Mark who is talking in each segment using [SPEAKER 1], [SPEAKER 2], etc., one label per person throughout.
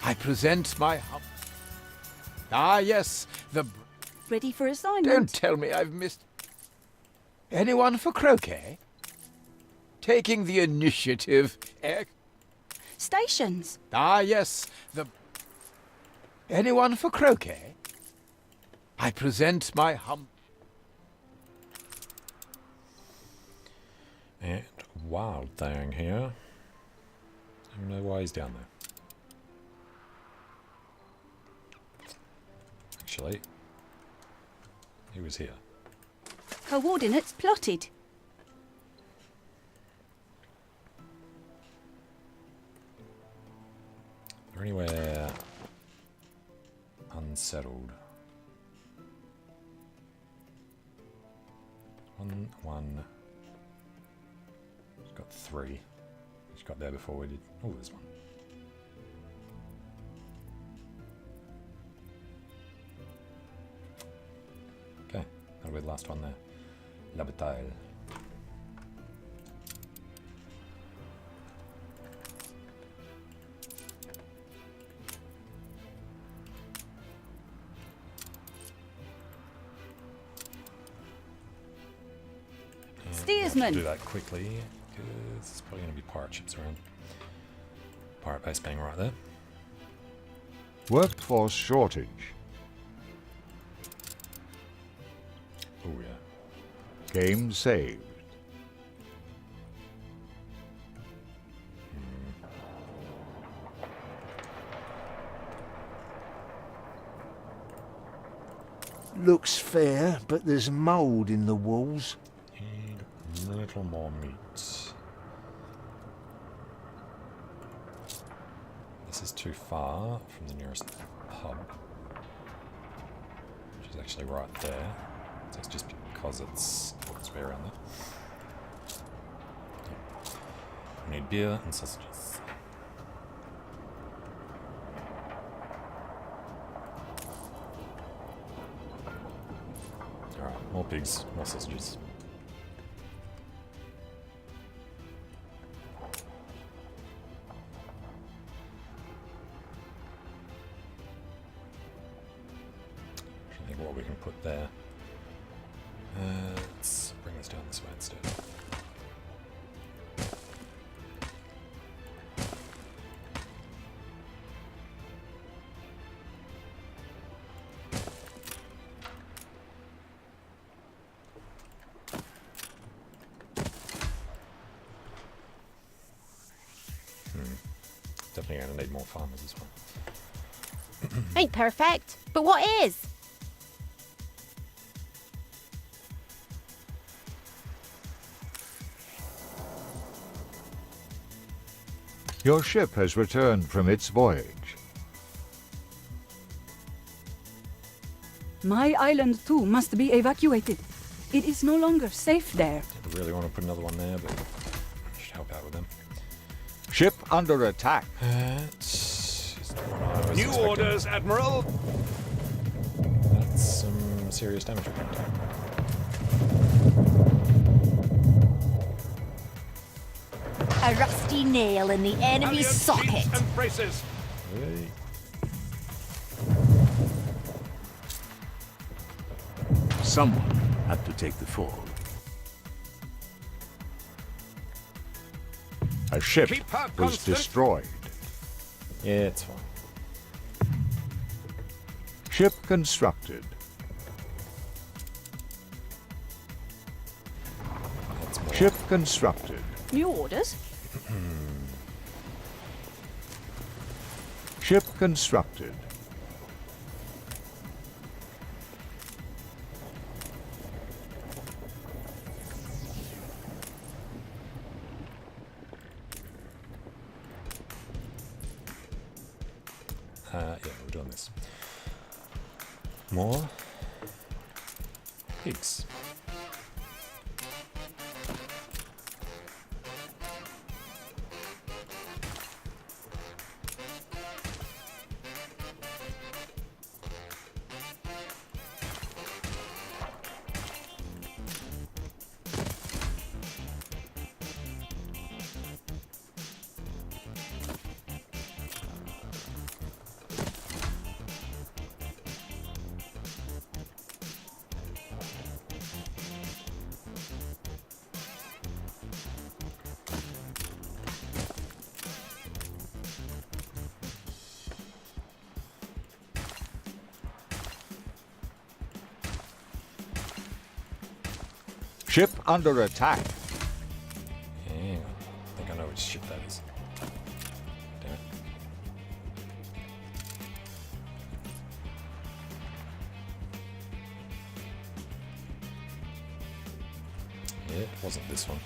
[SPEAKER 1] I present my Ah, yes, the...
[SPEAKER 2] Ready for assignment?
[SPEAKER 1] Don't tell me I've missed... Anyone for croquet? Taking the initiative,
[SPEAKER 2] Stations.
[SPEAKER 1] Ah, yes, the... Anyone for croquet? I present my
[SPEAKER 3] And Wild Thing here. I don't know why he's down there. Actually, he was here.
[SPEAKER 2] Coordinates plotted.
[SPEAKER 3] Is there anywhere unsettled? One. He's got 3. He's got there before we did. Oh, there's one. Okay, that'll be the last one there. Liberator.
[SPEAKER 2] Steersman.
[SPEAKER 3] Do that quickly because there's probably going to be pirate ships around. Pirate base being right there.
[SPEAKER 4] Workforce shortage.
[SPEAKER 3] Oh yeah.
[SPEAKER 4] Game saved.
[SPEAKER 5] Looks fair, but there's mould in the walls.
[SPEAKER 3] Need a little more meat. This is too far from the nearest pub, which is actually right there. So it's just because it's way around there. We need beer and sausages. Alright, more pigs, more sausages. I think what we can put there. Let's bring this down this way instead. Definitely going to need more farmers as well.
[SPEAKER 6] Ain't perfect, but what is?
[SPEAKER 4] Your ship has returned from its voyage.
[SPEAKER 2] My island too must be evacuated. It is no longer safe there.
[SPEAKER 3] I really want to put another one there, but I should help out with them.
[SPEAKER 4] Ship under attack.
[SPEAKER 7] New orders, Admiral.
[SPEAKER 3] That's some serious damage.
[SPEAKER 6] A rusty nail in the enemy's socket.
[SPEAKER 7] And braces.
[SPEAKER 3] Hey.
[SPEAKER 5] Someone had to take the fall.
[SPEAKER 4] A ship
[SPEAKER 7] Keep her
[SPEAKER 4] was
[SPEAKER 7] constant.
[SPEAKER 4] destroyed.
[SPEAKER 3] Yeah, it's fine.
[SPEAKER 4] Ship constructed.
[SPEAKER 3] That's more.
[SPEAKER 4] Ship constructed.
[SPEAKER 2] New orders?
[SPEAKER 4] Ship constructed.
[SPEAKER 3] Yeah, we're doing this. More pigs.
[SPEAKER 4] Ship under attack.
[SPEAKER 3] Hang on. I think I know which ship that is. Damn it. Yeah, it wasn't this one.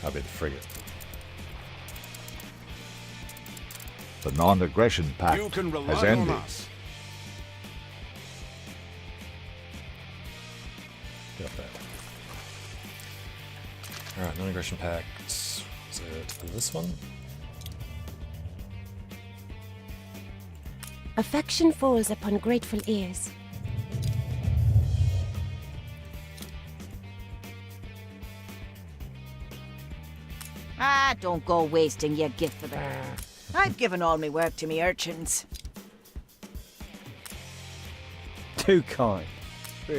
[SPEAKER 3] I'll be the frigate.
[SPEAKER 4] The non-aggression pact
[SPEAKER 7] You can rely
[SPEAKER 4] has
[SPEAKER 7] on
[SPEAKER 4] ended.
[SPEAKER 7] us.
[SPEAKER 3] Get up there. Alright, non-aggression pact. Is it this one?
[SPEAKER 8] Affection falls upon grateful ears.
[SPEAKER 6] Ah, don't go wasting your gift for the... I've given all me work to me urchins.
[SPEAKER 9] Too kind.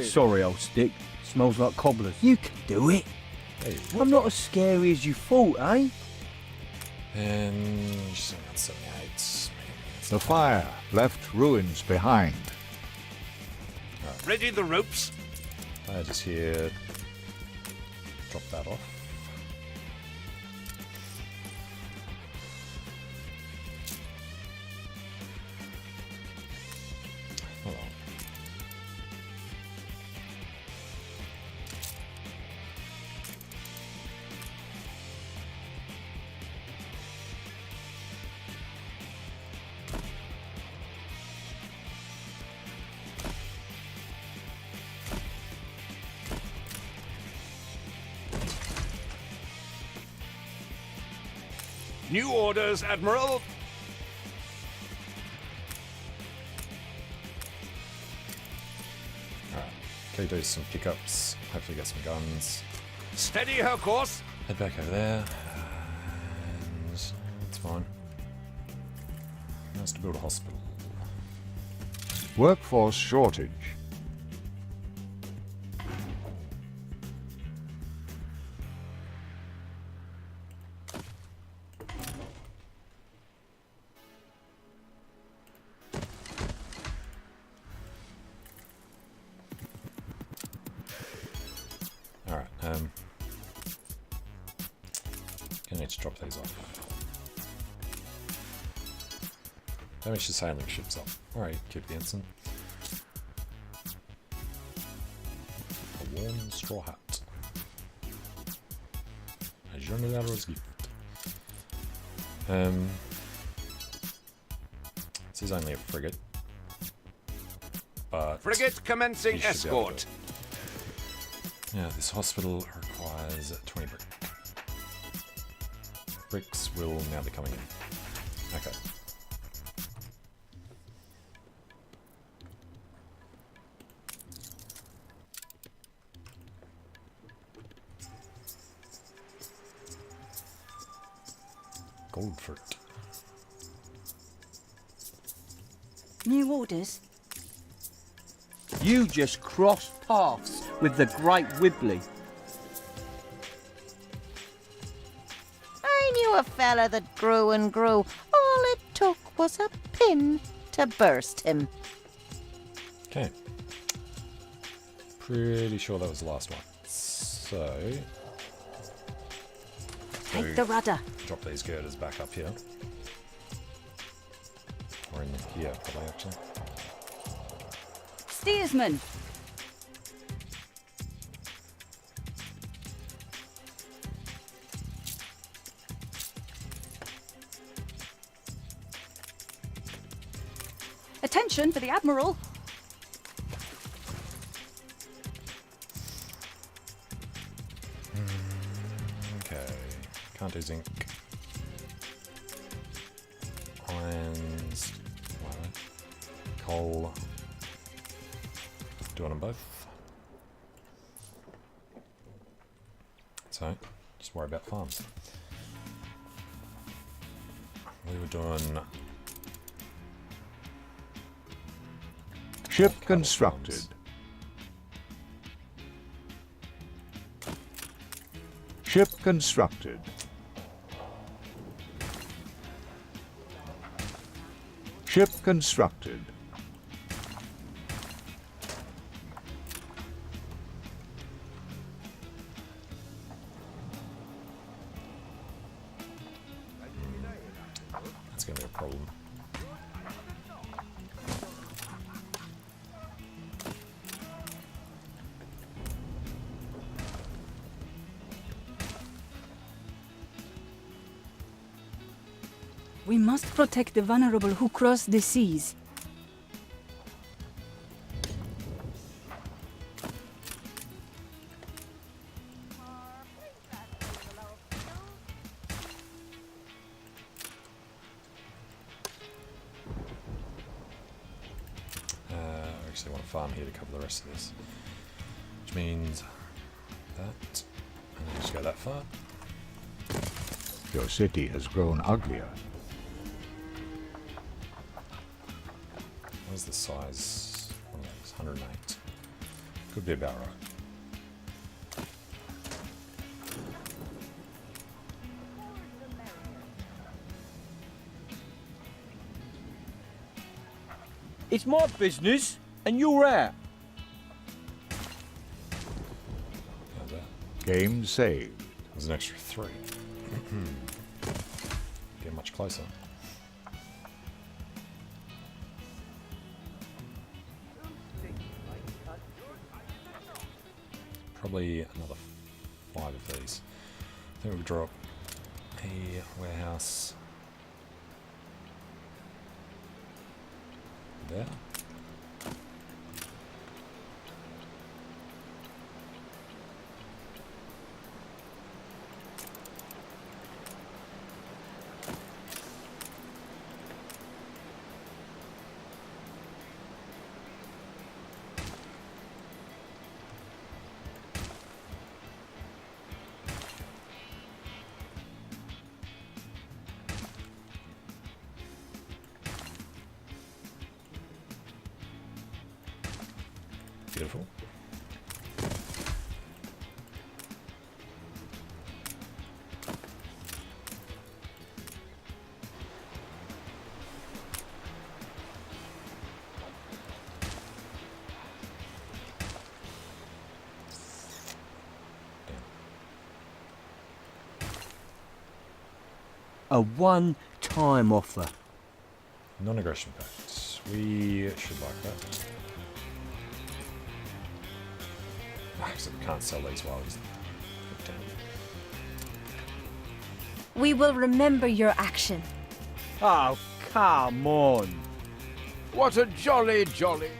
[SPEAKER 9] Sorry, old stick. Smells like cobblers. You can do it.
[SPEAKER 3] Hey,
[SPEAKER 9] I'm not as scary as you thought, eh?
[SPEAKER 3] and she's around 78.
[SPEAKER 4] The fire left ruins behind.
[SPEAKER 7] Ready the ropes?
[SPEAKER 3] I just here. Drop that off. Hold on.
[SPEAKER 7] New orders, Admiral.
[SPEAKER 3] Alright. Okay, do some pickups. Hopefully get some guns.
[SPEAKER 7] Steady her course.
[SPEAKER 3] Head back over there. And it's fine. Nice to build a hospital.
[SPEAKER 4] Workforce shortage.
[SPEAKER 3] Alright, gonna need to drop these off. Damage to sailing ships up. Alright, keep the ensign. A warm straw hat. A General's gift. This is only a frigate. But
[SPEAKER 7] Frigate commencing
[SPEAKER 3] you should be able
[SPEAKER 7] escort.
[SPEAKER 3] to- yeah, this hospital requires 20 brick. Bricks will now be coming in. Okay. Gold fruit.
[SPEAKER 2] New orders?
[SPEAKER 9] You just crossed paths with the Great Wibbly.
[SPEAKER 6] I knew a fella that grew and grew. All it took was a pin to burst him.
[SPEAKER 3] Okay. Pretty sure that was the last one. So,
[SPEAKER 2] Take the rudder.
[SPEAKER 3] drop these girders back up here. Or in here, probably, actually.
[SPEAKER 2] Steersman. Attention for the Admiral.
[SPEAKER 3] Okay. Can't do zinc. Irons. Coal. Doing them both. So, just worry about farms. We were doing
[SPEAKER 4] Ship
[SPEAKER 3] cattle
[SPEAKER 4] constructed.
[SPEAKER 3] farms.
[SPEAKER 4] Ship constructed. Ship constructed.
[SPEAKER 2] We must protect the vulnerable who cross the seas.
[SPEAKER 3] I actually want to farm here to cover the rest of this. Which means that. And I'll just go that far.
[SPEAKER 4] Your city has grown uglier.
[SPEAKER 3] What's the size? One of those, 108. Could be about right.
[SPEAKER 9] It's my business, and you're out.
[SPEAKER 3] How's that?
[SPEAKER 4] Game saved.
[SPEAKER 3] There's an extra 3. Get much closer. Probably another 5 of these. I think we'll drop a warehouse there. Beautiful.
[SPEAKER 9] A one-time offer.
[SPEAKER 3] Non-aggression pact. We should like that. Actually, we can't sell these while he's down.
[SPEAKER 8] We will remember your action.
[SPEAKER 9] Oh, come on.
[SPEAKER 1] What a jolly, jolly.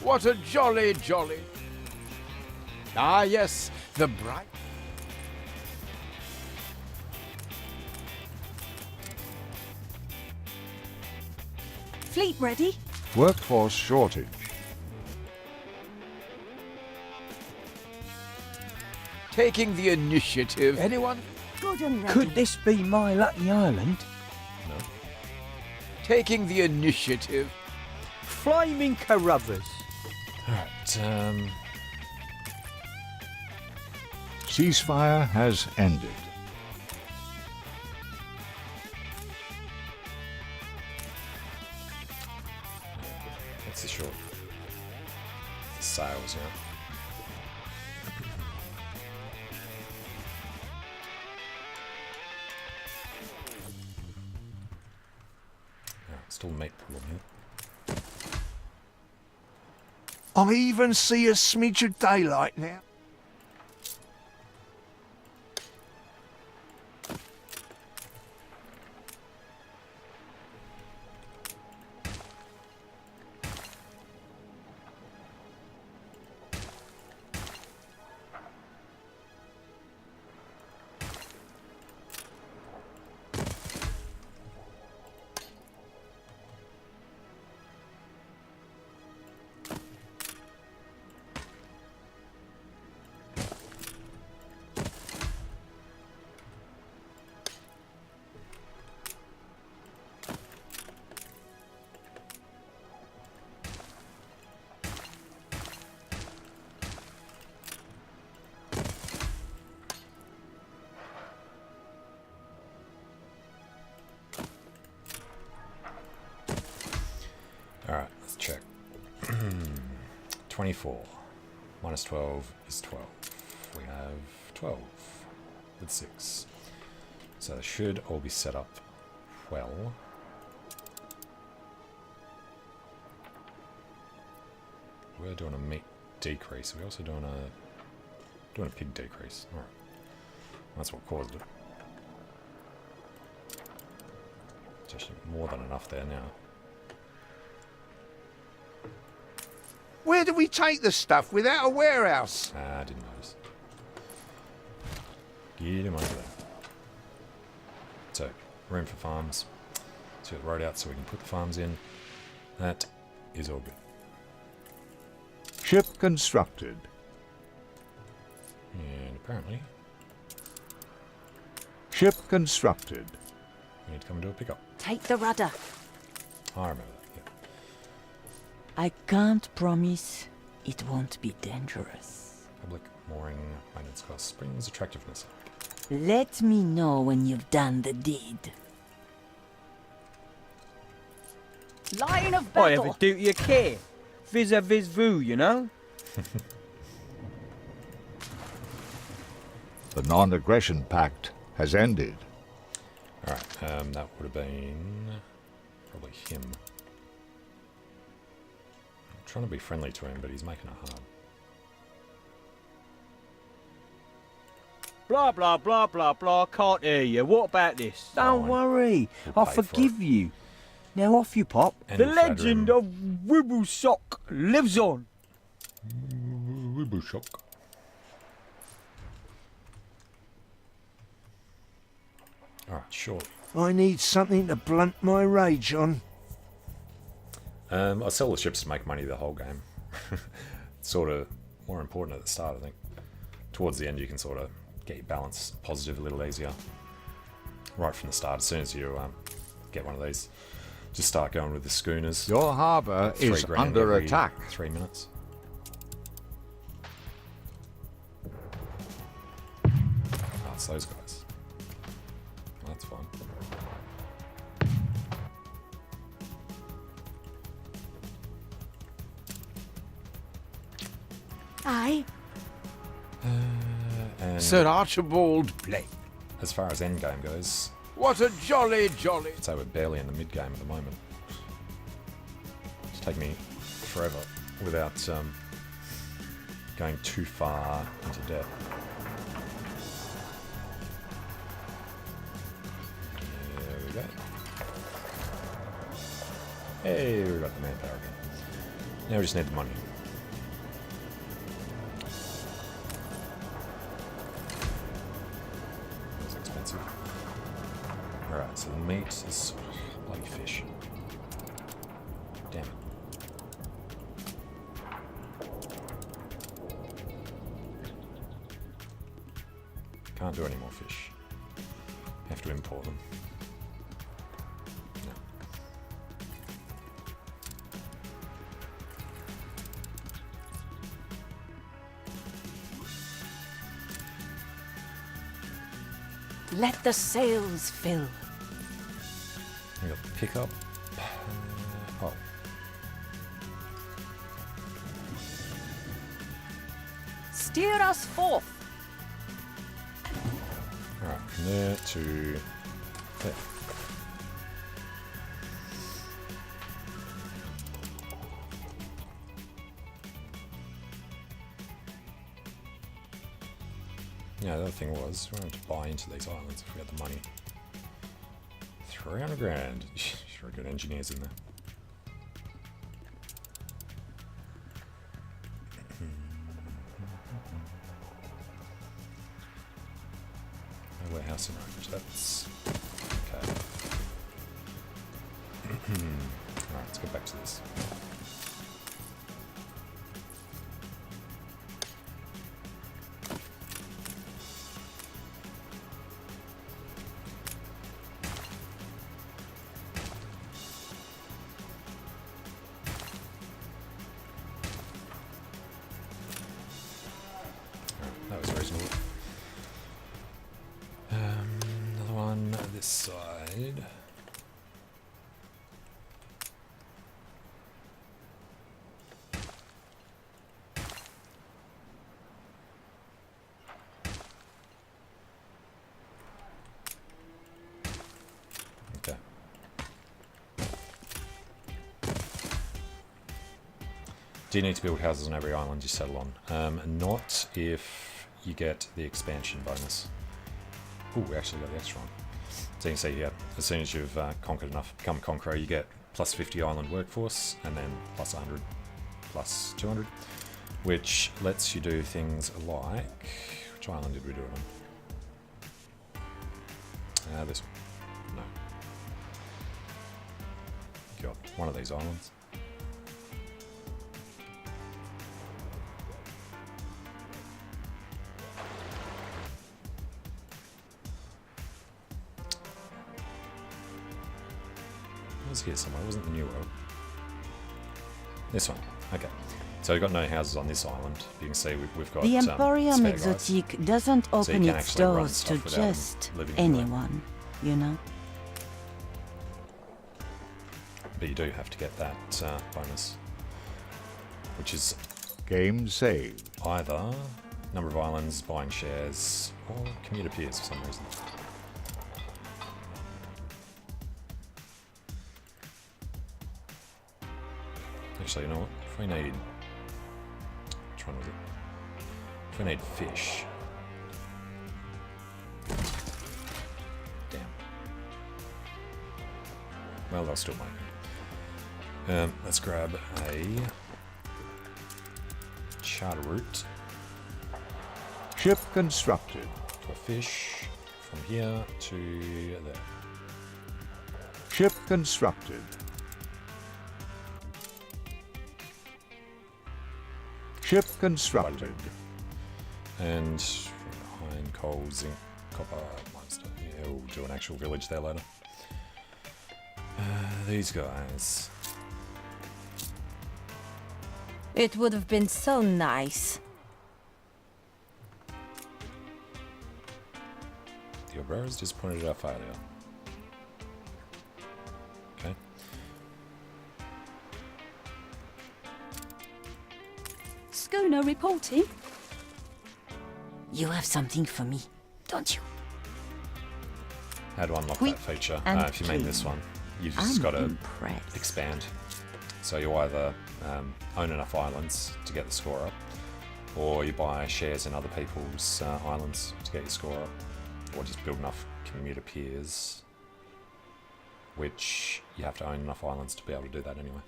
[SPEAKER 1] What a jolly, jolly. Ah, yes, the bright.
[SPEAKER 2] Fleet ready?
[SPEAKER 4] Workforce shortage.
[SPEAKER 1] Taking the initiative. Anyone?
[SPEAKER 2] Good and ready.
[SPEAKER 9] Could this be my lucky island?
[SPEAKER 3] No.
[SPEAKER 1] Taking the initiative.
[SPEAKER 9] Flaming Carruthers.
[SPEAKER 3] Alright,
[SPEAKER 4] Ceasefire has ended.
[SPEAKER 3] what's the short? The sales, yeah. Still a mate problem here.
[SPEAKER 5] I even see a smidge of daylight now.
[SPEAKER 3] Alright, let's check. 24 minus 12 is 12. We have 12 with 6. So they should all be set up well. We're doing a meat decrease. We're also doing a pig decrease. Alright. That's what caused it. There's actually more than enough there now.
[SPEAKER 5] Where do we take the stuff without a warehouse?
[SPEAKER 3] Ah, I didn't notice. Get him over there. So, room for farms. Let's get the road out so we can put the farms in. That is all good.
[SPEAKER 4] Ship constructed.
[SPEAKER 3] And apparently,
[SPEAKER 4] Ship constructed.
[SPEAKER 3] we need to come and do a pickup.
[SPEAKER 6] Take the rudder.
[SPEAKER 3] I remember that. Yeah.
[SPEAKER 6] I can't promise it won't be dangerous.
[SPEAKER 3] Public mooring, maintenance costs, brings attractiveness.
[SPEAKER 6] Let me know when you've done the deed. Line of
[SPEAKER 9] I have a
[SPEAKER 6] battle.
[SPEAKER 9] duty of care. Vis-a-vis vous, you know?
[SPEAKER 4] The non-aggression pact has ended.
[SPEAKER 3] Alright, that would have been probably him. I'm trying to be friendly to him, but he's making it hard.
[SPEAKER 9] Blah, blah, blah, blah, blah. Can't hear you. What about this? Don't
[SPEAKER 3] Fine.
[SPEAKER 9] worry.
[SPEAKER 3] We'll
[SPEAKER 9] I'll
[SPEAKER 3] pay for it.
[SPEAKER 9] forgive you. Now off you pop.
[SPEAKER 3] And
[SPEAKER 9] The
[SPEAKER 3] we'll flatter
[SPEAKER 9] legend
[SPEAKER 3] him.
[SPEAKER 9] of Wibblesock lives on.
[SPEAKER 3] Shock. Alright, sure.
[SPEAKER 5] I need something to blunt my rage on.
[SPEAKER 3] I sell the ships to make money the whole game. Sort of more important at the start, I think. Towards the end, you can sort of get your balance positive a little easier. Right from the start, as soon as you get one of these, just start going with the schooners.
[SPEAKER 4] Your harbour
[SPEAKER 3] $3
[SPEAKER 4] is
[SPEAKER 3] grand
[SPEAKER 4] under
[SPEAKER 3] every
[SPEAKER 4] attack.
[SPEAKER 3] 3 minutes. Oh, it's those guys. That's fine.
[SPEAKER 6] Aye.
[SPEAKER 3] And
[SPEAKER 1] Sir Archibald Blake.
[SPEAKER 3] as far as endgame goes,
[SPEAKER 1] What a jolly.
[SPEAKER 3] I'd say we're barely in the mid game at the moment. It's taking me forever without going too far into debt. There we go. Hey, we got the manpower again. Now we just need the money. That's expensive. Alright, so the meat is bloody fish. Damn it. Can't do any more fish. Have to import them. No.
[SPEAKER 6] Let the sails fill.
[SPEAKER 3] We got the pickup. Oh.
[SPEAKER 6] Steer us forth.
[SPEAKER 3] Alright, from there to there. Yeah, the other thing was, we wanted to buy into these islands if we had the money. 300 grand. Sure, good engineers in there. No warehouse in Orange, that's okay. Alright, let's get back to this. That was reasonable. Another one this side. Okay. Do you need to build houses on every island you settle on? Not if you get the expansion bonus. Ooh, we actually got the extra one. So you can see here, as soon as you've conquered enough, become a conqueror, you get plus 50 island workforce, and then plus 100, plus 200, which lets you do things like... Which island did we do it on? This one. No. God, one of these islands. It was here somewhere, wasn't the New World? This one, okay. So we've got no houses on this island. You can see we've got
[SPEAKER 6] The Emporium
[SPEAKER 3] spare guys.
[SPEAKER 6] Exotique doesn't
[SPEAKER 3] So you
[SPEAKER 6] open
[SPEAKER 3] can
[SPEAKER 6] its
[SPEAKER 3] actually run
[SPEAKER 6] doors to
[SPEAKER 3] stuff without them
[SPEAKER 6] just
[SPEAKER 3] living in there.
[SPEAKER 6] anyone, you know?
[SPEAKER 3] But you do have to get that bonus, which is
[SPEAKER 4] Game saved.
[SPEAKER 3] either number of islands, buying shares, or commuter peers for some reason. Actually, you know what? If we need... Which one was it? If we need fish... Damn. Well, they'll still make it. Let's grab a... charter route
[SPEAKER 4] Ship constructed.
[SPEAKER 3] for fish from here to there.
[SPEAKER 4] Ship constructed. Ship constructed.
[SPEAKER 3] And iron, coal, zinc, copper, limestone. Yeah, we'll do an actual village there later. These guys.
[SPEAKER 8] It would have been so nice.
[SPEAKER 3] The Obrera's just pointed out failure. Okay.
[SPEAKER 2] Schooner reporting.
[SPEAKER 6] You have something for me, don't you?
[SPEAKER 3] How to unlock
[SPEAKER 6] Quick
[SPEAKER 3] that feature?
[SPEAKER 6] and
[SPEAKER 3] If you mean
[SPEAKER 6] clean.
[SPEAKER 3] this one, you've
[SPEAKER 6] I'm
[SPEAKER 3] just got to
[SPEAKER 6] impressed.
[SPEAKER 3] expand. So you either own enough islands to get the score up, or you buy shares in other people's islands to get your score up, or just build enough commuter peers, which you have to own enough islands to be able to do that anyway.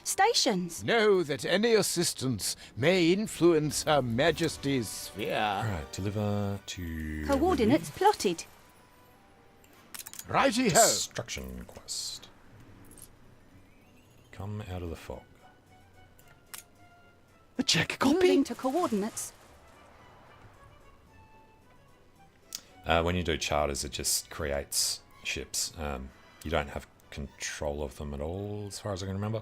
[SPEAKER 2] Stations.
[SPEAKER 1] Know that any assistance may influence Her Majesty's sphere.
[SPEAKER 3] Alright, deliver to...
[SPEAKER 2] Coordinates plotted.
[SPEAKER 1] Righty-ho.
[SPEAKER 3] Destruction quest. Come out of the fog.
[SPEAKER 7] A check
[SPEAKER 2] Moving to coordinates.
[SPEAKER 3] When you do charters, it just creates ships. You don't have control of them at all, as far as I can remember.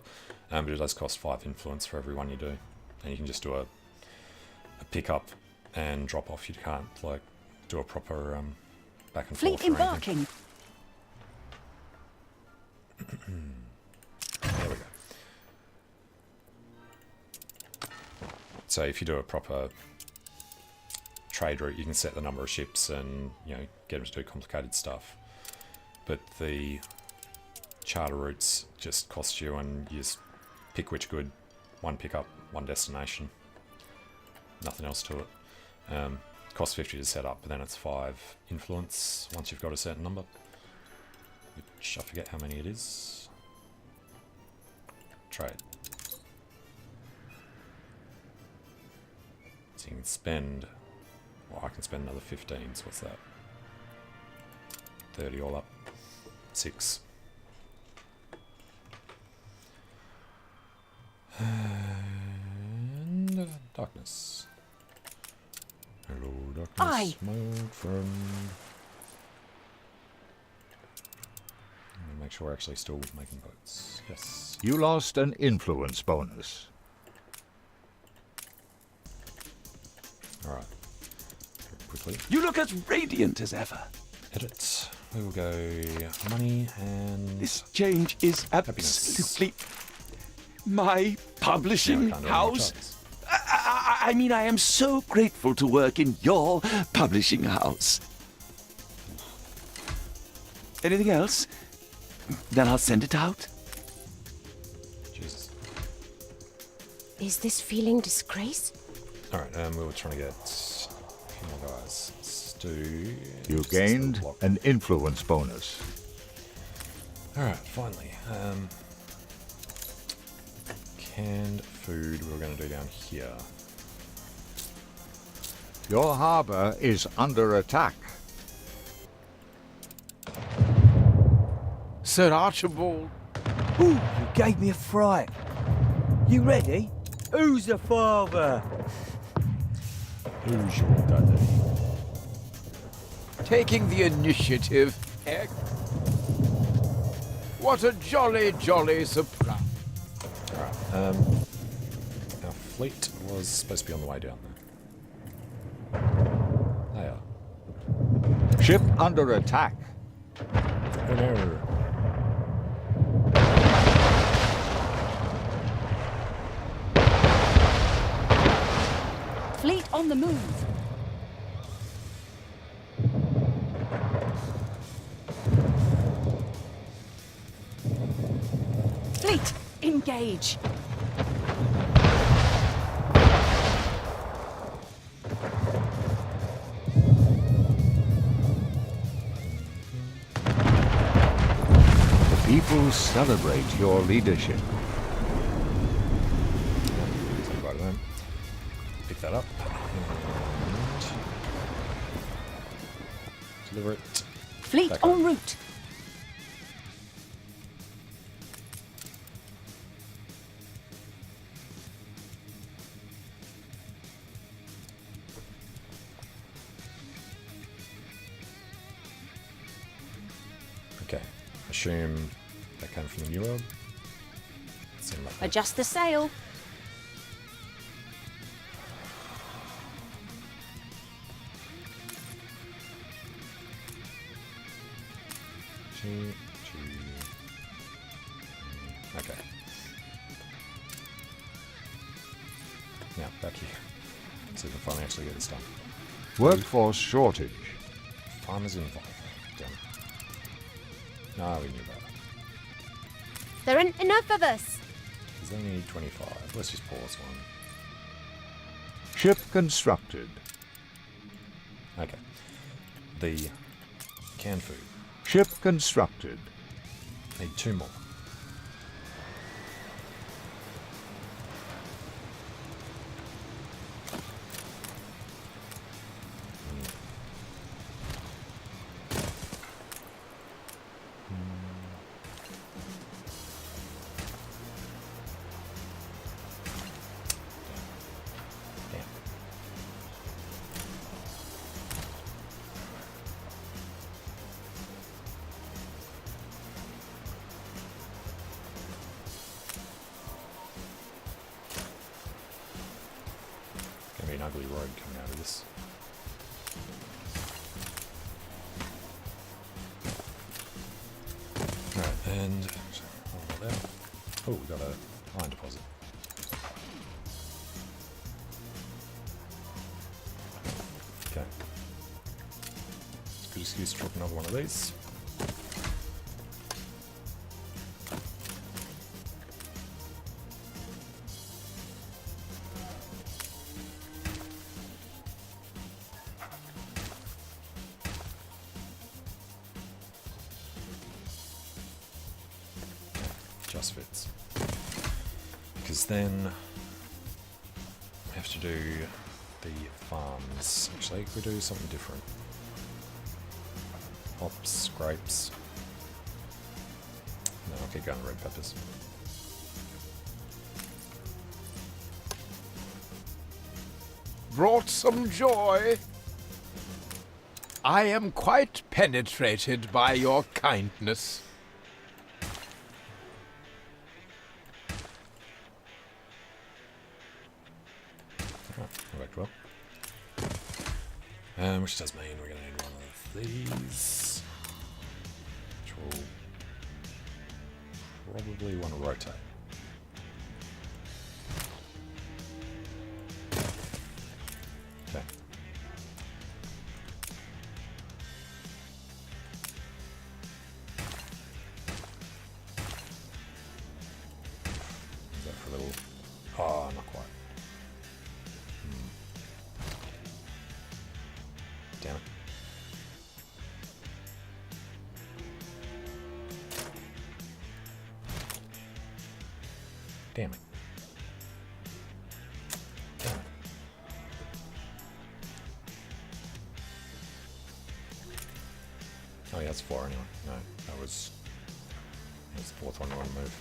[SPEAKER 3] But it does cost 5 influence for every one you do. And you can just do a pick-up and drop-off. You can't, like, do a proper back and
[SPEAKER 2] Fleet
[SPEAKER 3] forth or anything.
[SPEAKER 2] embarking.
[SPEAKER 3] There we go. So if you do a proper trade route, you can set the number of ships and, you know, get them to do complicated stuff. But the charter routes just cost you, and you just pick which good, one pickup, one destination, nothing else to it. Costs 50 to set up, but then it's 5 influence once you've got a certain number, which I forget how many it is. Trade. So you can spend, well, I can spend another 15, so what's that? 30 all up. 6. And darkness. Hello, darkness,
[SPEAKER 6] Aye.
[SPEAKER 3] my old friend. I'm gonna make sure we're actually still making boats. Yes.
[SPEAKER 4] You lost an influence bonus.
[SPEAKER 3] Alright. Quickly.
[SPEAKER 7] You look as radiant as ever.
[SPEAKER 3] Edit. We will go money and...
[SPEAKER 7] This change is absolutely my publishing
[SPEAKER 3] Now I can't do any more
[SPEAKER 7] house.
[SPEAKER 3] charts.
[SPEAKER 7] I mean, I am so grateful to work in your publishing house. Anything else? Then I'll send it out.
[SPEAKER 3] Jesus.
[SPEAKER 8] Is this feeling disgrace?
[SPEAKER 3] Alright, we were trying to get a few more guys. Let's do...
[SPEAKER 4] You
[SPEAKER 3] just this little
[SPEAKER 4] gained
[SPEAKER 3] block.
[SPEAKER 4] an influence bonus.
[SPEAKER 3] Alright, finally. Canned food we're going to do down here.
[SPEAKER 4] Your harbor is under attack.
[SPEAKER 1] Sir Archibald.
[SPEAKER 9] Ooh, you gave me a fright. You ready? Who's the father?
[SPEAKER 3] Who's your daddy?
[SPEAKER 1] Taking the initiative. Heck. What a jolly, jolly surprise.
[SPEAKER 3] Alright, our fleet was supposed to be on the way down there. They are.
[SPEAKER 4] Ship under attack.
[SPEAKER 3] Oh no.
[SPEAKER 2] Fleet on the move. Fleet, engage.
[SPEAKER 4] The people celebrate your leadership.
[SPEAKER 3] Right then. Pick that up. And deliver it.
[SPEAKER 2] Fleet
[SPEAKER 3] Back
[SPEAKER 2] en
[SPEAKER 3] up.
[SPEAKER 2] route.
[SPEAKER 3] Okay. Assume that came from the New World. Seemed like that.
[SPEAKER 8] Adjust the sail.
[SPEAKER 3] G, G. Okay. Now, back here. So we can finally actually get this done.
[SPEAKER 4] Workforce shortage.
[SPEAKER 3] Farmers involved. Done. No, we knew about it.
[SPEAKER 8] There aren't enough of us.
[SPEAKER 3] There's only 25. Let's just pause one.
[SPEAKER 4] Ship constructed.
[SPEAKER 3] Okay. The canned food.
[SPEAKER 4] Ship constructed.
[SPEAKER 3] Need 2 more. Damn. Gonna be an ugly road coming out of this. Alright, and oh, we got a iron deposit. Okay. It's a good excuse to drop another one of these. Just fits. Because then we have to do the farms. Actually, if we do something different. Hops, grapes. No, I'll keep going to red peppers.
[SPEAKER 1] Brought some joy. I am quite penetrated by your kindness.
[SPEAKER 3] Worked well. Which does mean we're going to need one of these. Which will probably want to rotate. Okay. Is that for a little... Oh, not quite. Damn it. Damn it. Damn it. Oh yeah, that's 4 anyway. No, that was the 4th one I want to move.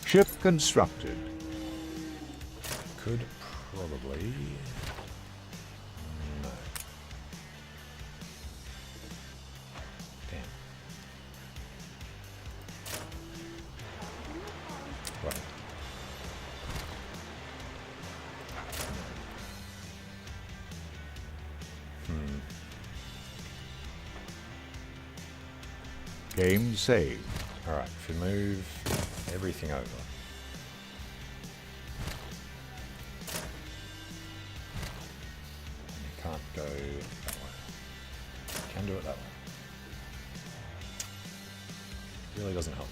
[SPEAKER 4] Ship constructed.
[SPEAKER 3] Could probably... No. Damn. Right.
[SPEAKER 4] Game saved.
[SPEAKER 3] Alright, if we move everything over. You can't go that way. Can do it that way. Really doesn't help.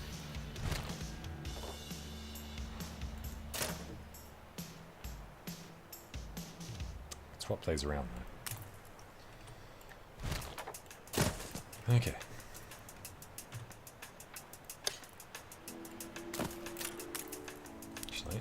[SPEAKER 3] Swap these around though. Okay. Actually.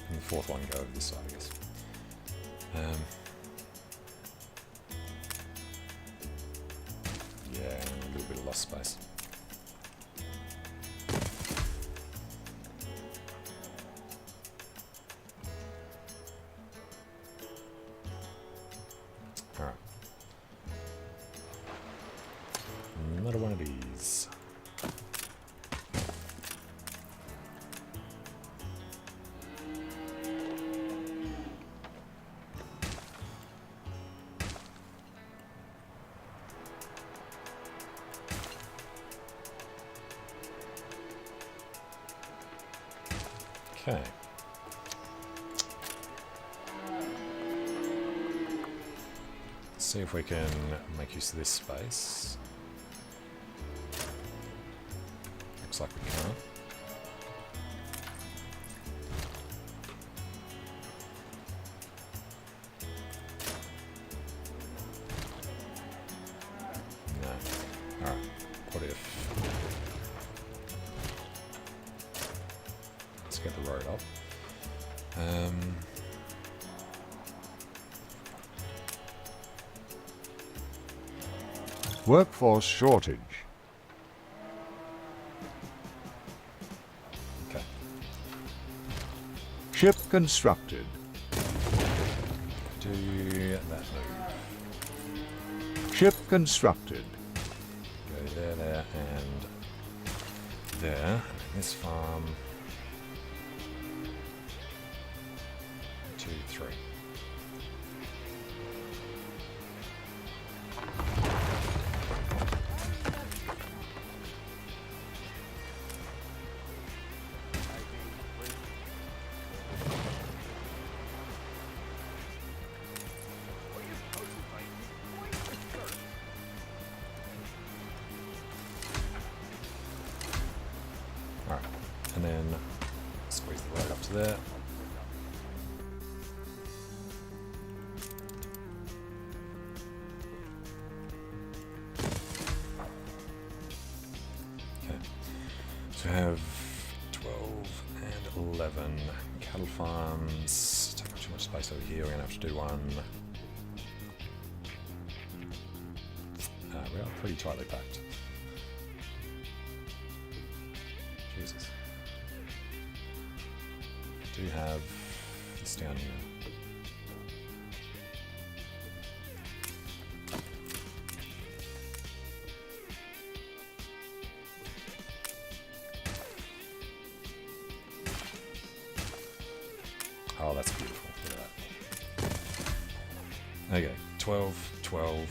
[SPEAKER 3] And the 4th one go over this side, I guess. Yeah, a little bit of lost space. Alright. Another one of these. Okay. Let's see if we can make use of this space. Looks like we can't. No. Alright. What if... Get the road up.
[SPEAKER 4] Workforce shortage.
[SPEAKER 3] Okay.
[SPEAKER 4] Ship constructed.
[SPEAKER 3] Do that move.
[SPEAKER 4] Ship constructed.
[SPEAKER 3] Go there, there, and there. And then this farm. 2, 3. Alright, and then squeeze the road up to there. To have 12 and 11 cattle farms. Take up too much space over here. We're going to have to do one. We are pretty tightly packed. Jesus. Do have this down here. Oh, that's beautiful. Look at that. Okay, 12, 12,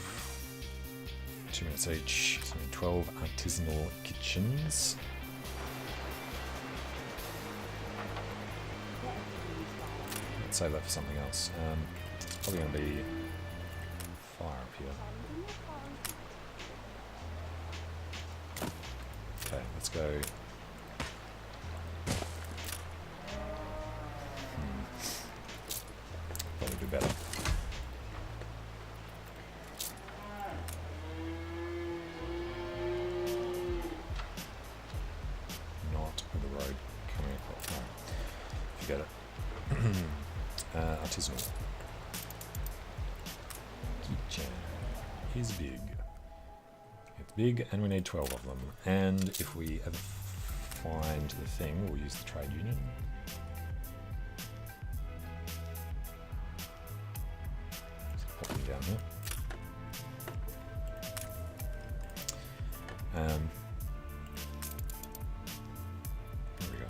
[SPEAKER 3] 2 minutes each. So 12 artisanal kitchens. let's save that for something else. It's probably going to be fire up here. Okay, let's go. Probably do better. Not with the road coming across. No, forget it. Artisanal. Kitchen is big. It's big, and we need 12 of them. And if we ever find the thing, we'll use the trade union. Pop them down here. There we go.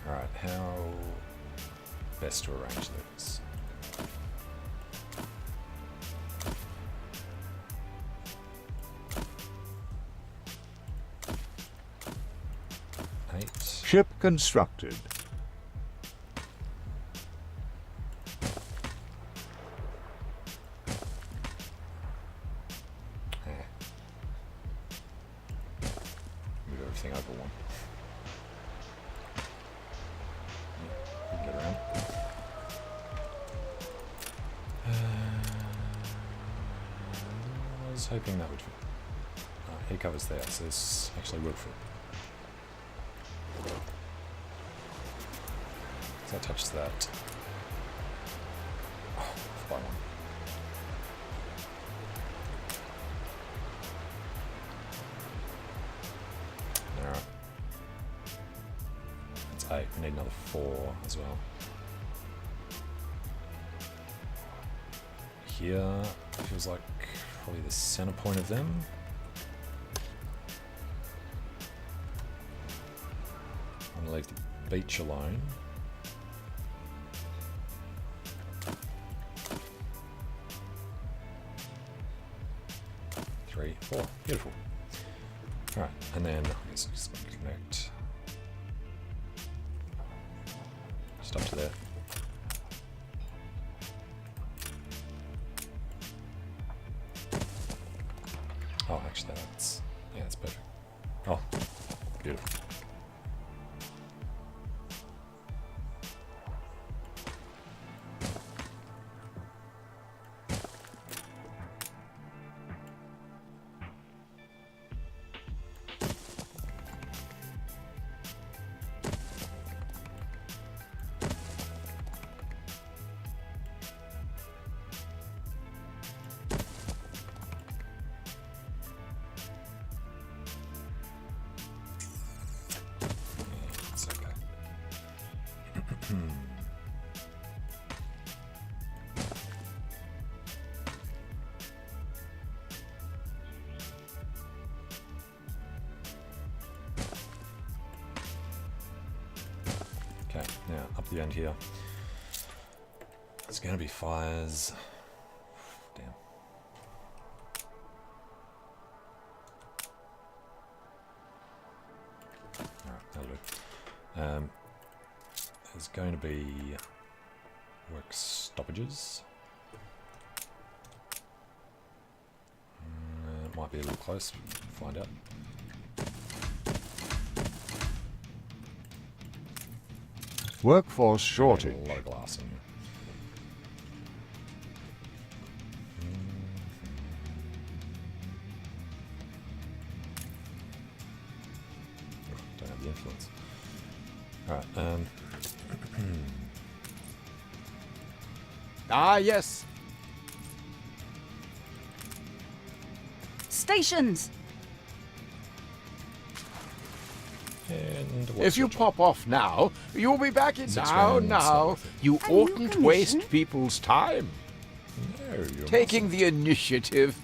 [SPEAKER 3] Alright, how best to arrange this?
[SPEAKER 4] Ship constructed.
[SPEAKER 3] Move everything over one. Yeah, we can get around. I was hoping that would fit. He covers there, so this actually would fit. So that touches that. Oh, off by one. Alright. That's 8. We need another 4 as well. Here feels like probably the center point of them. I'm gonna leave the beach alone. Three, 4. Beautiful. Alright, and then let's just connect just up to there. Oh, actually that's, yeah, that's perfect. Oh, beautiful. It's okay. Okay, now up the end here. It's going to be fires. Damn. Alright, that'll do. There's going to be work stoppages. It might be a little close, we'll find out.
[SPEAKER 4] Workforce shortage.
[SPEAKER 3] A lot of glass in here. Don't have the influence. Alright,
[SPEAKER 1] Ah, yes.
[SPEAKER 2] Stations!
[SPEAKER 3] and
[SPEAKER 1] If you pop off now, you'll be back in...
[SPEAKER 3] 6
[SPEAKER 1] Now,
[SPEAKER 3] rounds,
[SPEAKER 1] now. You
[SPEAKER 8] A new
[SPEAKER 1] oughtn't
[SPEAKER 8] commission?
[SPEAKER 1] waste people's time.
[SPEAKER 3] No, you
[SPEAKER 1] Taking
[SPEAKER 3] mustn't.
[SPEAKER 1] the initiative.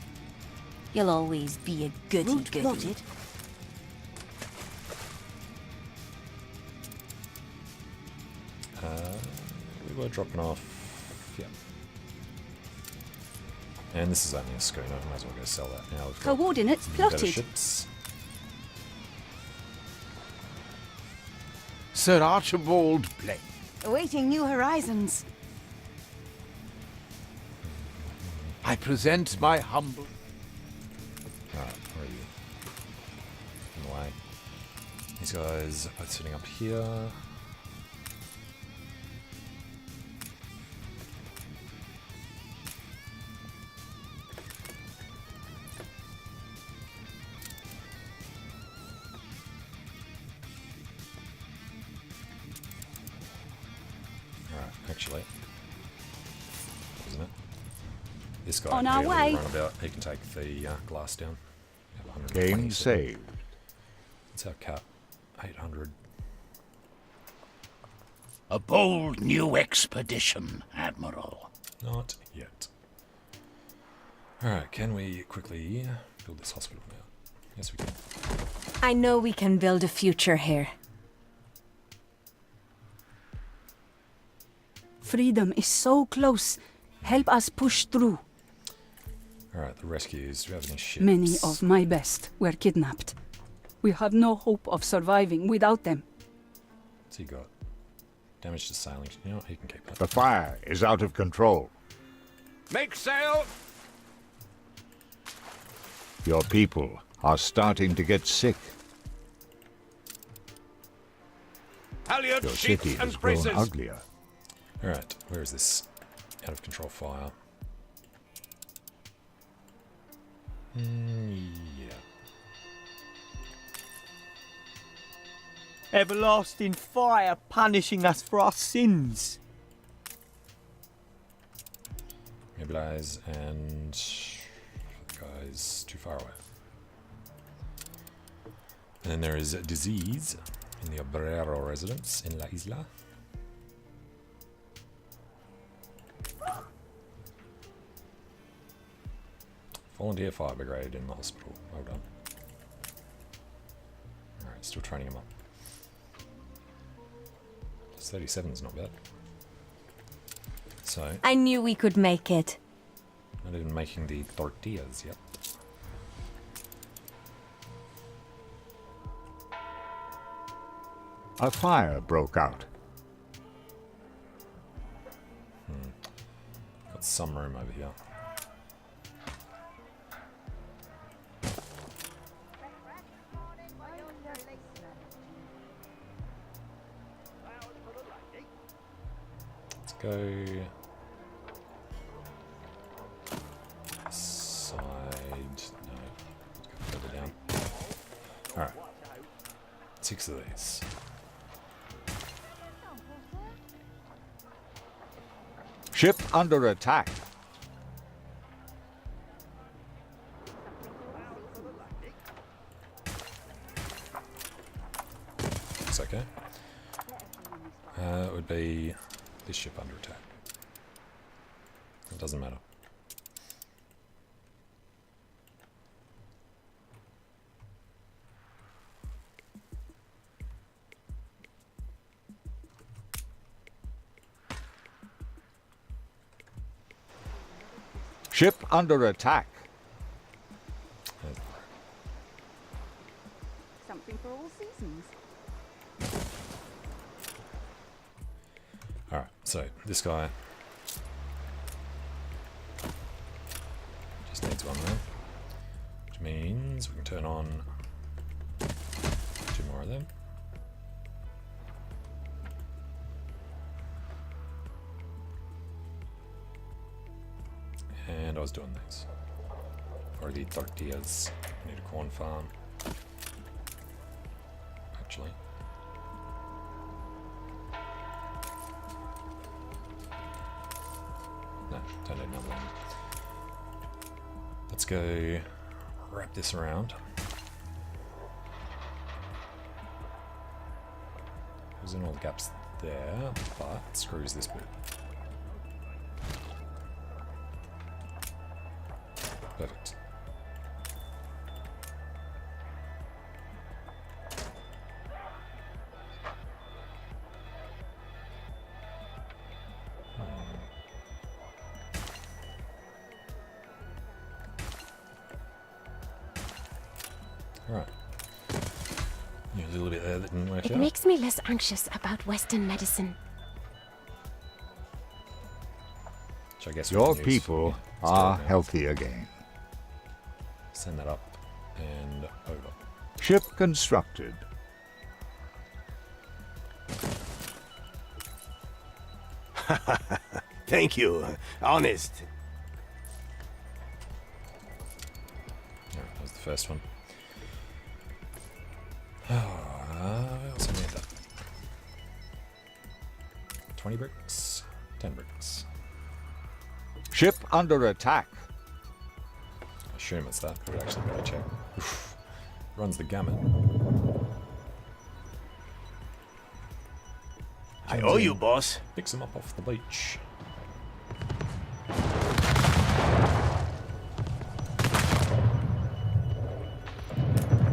[SPEAKER 6] You'll always be a goody-goody.
[SPEAKER 8] plotted.
[SPEAKER 3] We were dropping off. Yeah. And this is only a schooner. Might as well go sell that now. We've got
[SPEAKER 2] Coordinates
[SPEAKER 3] better
[SPEAKER 2] plotted.
[SPEAKER 3] ships.
[SPEAKER 1] Sir Archibald Blake.
[SPEAKER 6] Awaiting new horizons.
[SPEAKER 1] I present my humble...
[SPEAKER 3] Alright, where are you? In the way. These guys are sitting up here. Alright, actually. Isn't it? This guy
[SPEAKER 2] On
[SPEAKER 3] can
[SPEAKER 2] our
[SPEAKER 3] be a little
[SPEAKER 2] way.
[SPEAKER 3] runabout. He can take the glass down. We have 120,
[SPEAKER 4] Game
[SPEAKER 3] so
[SPEAKER 4] saved.
[SPEAKER 3] What's our cap? 800.
[SPEAKER 10] A bold new expedition, Admiral.
[SPEAKER 3] Not yet. Alright, can we quickly build this hospital now? Yes, we can.
[SPEAKER 8] I know we can build a future here.
[SPEAKER 2] Freedom is so close. Help us push through.
[SPEAKER 3] Alright, the rescues. Do we have any ships?
[SPEAKER 2] Many of my best were kidnapped. We have no hope of surviving without them.
[SPEAKER 3] What's he got? Damage to sailing. You know what? He can keep that.
[SPEAKER 4] The fire is out of control.
[SPEAKER 1] Make sail!
[SPEAKER 4] Your people are starting to get sick.
[SPEAKER 1] Halyard,
[SPEAKER 4] Your
[SPEAKER 1] sheets
[SPEAKER 4] city
[SPEAKER 1] and
[SPEAKER 4] has grown
[SPEAKER 1] braces.
[SPEAKER 4] uglier.
[SPEAKER 3] Alright, where is this out of control fire? Yeah.
[SPEAKER 9] Everlasting fire punishing us for our sins.
[SPEAKER 3] Mobilize and the guy's too far away. And then there is disease in the Obrero residence in La Isla. Volunteer fire brigade in the hospital. Well done. Alright, still training him up. Plus 37 is not bad. So,
[SPEAKER 8] I knew we could make it.
[SPEAKER 3] not even making the tortillas yet.
[SPEAKER 4] A fire broke out.
[SPEAKER 3] Got some room over here. Let's go side. No, let's go further down. Alright. 6 of these.
[SPEAKER 4] Ship under attack.
[SPEAKER 3] Looks okay. It would be this ship under attack. It doesn't matter.
[SPEAKER 4] Ship under attack.
[SPEAKER 2] Something for all seasons.
[SPEAKER 3] Alright, so this guy just needs one there. Which means we can turn on 2 more of them. And I was doing these. For the tortillas. I need a corn farm. Actually. No, don't need another one. Let's go wrap this around. There's in all the gaps there, but it screws this bit. Perfect. Alright. Yeah, a little bit there that didn't work
[SPEAKER 8] It
[SPEAKER 3] out.
[SPEAKER 8] makes me less anxious about Western medicine.
[SPEAKER 3] Which I guess we
[SPEAKER 4] Your
[SPEAKER 3] can use.
[SPEAKER 4] people
[SPEAKER 3] Yeah, let's do
[SPEAKER 4] are
[SPEAKER 3] it now.
[SPEAKER 4] healthy again.
[SPEAKER 3] Send that up and over.
[SPEAKER 4] Ship constructed.
[SPEAKER 5] Thank you. Honest.
[SPEAKER 3] Alright, that was the first one. I also need that. 20 bricks, 10 bricks.
[SPEAKER 4] Ship under attack.
[SPEAKER 3] I assume it's that, but actually better check. Oof. Runs the gamut.
[SPEAKER 5] I owe you, boss.
[SPEAKER 3] Picks him up off the beach.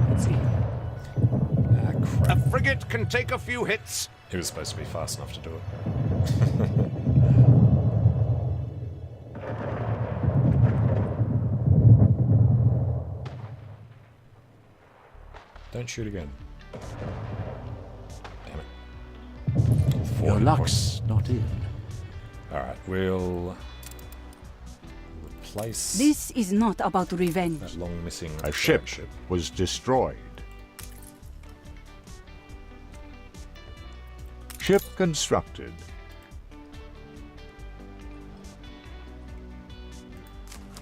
[SPEAKER 3] Let's see. Ah, crap.
[SPEAKER 5] A frigate can take a few hits.
[SPEAKER 3] He was supposed to be fast enough to do it. Don't shoot again. Damn it.
[SPEAKER 7] Your luck's not in.
[SPEAKER 3] Alright, we'll replace
[SPEAKER 2] This is not about revenge.
[SPEAKER 3] that long missing
[SPEAKER 4] A ship
[SPEAKER 3] giant ship.
[SPEAKER 4] was destroyed. Ship constructed.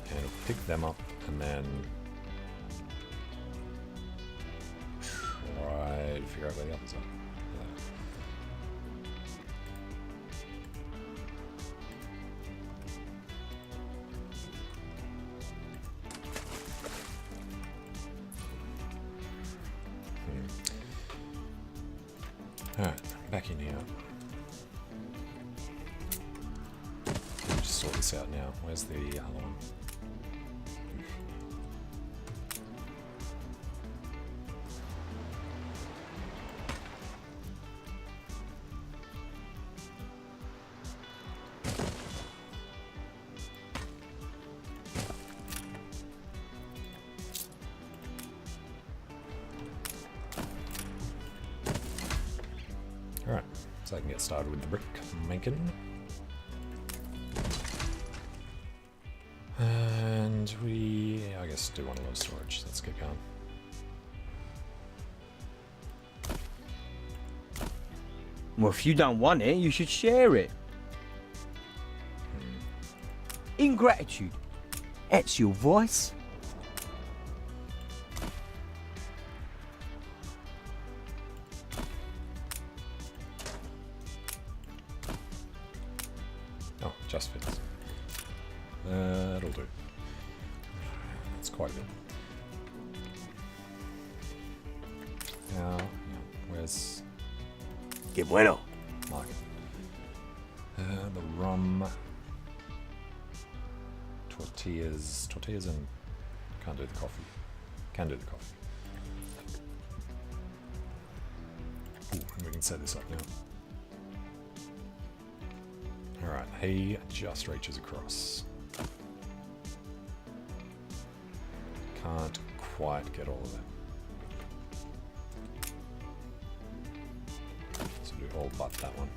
[SPEAKER 3] And we'll pick them up and then try to figure out where the others are. Alright, back in here. Let me just sort this out now. Where's the other one? Alright, so I can get started with the brick making. And we, I guess, do one of those storage. Let's get going.
[SPEAKER 9] Well, if you don't want it, you should share it. Ingratitude. That's your voice.
[SPEAKER 3] Oh, just fits. That'll do. That's quite a bit. Now, yeah, where's
[SPEAKER 5] Que bueno.
[SPEAKER 3] market? The rum, tortillas, and can't do the coffee. Can do the coffee. Ooh, and we can set this up now. Alright, he just reaches across. Can't quite get all of that. So do all but that one.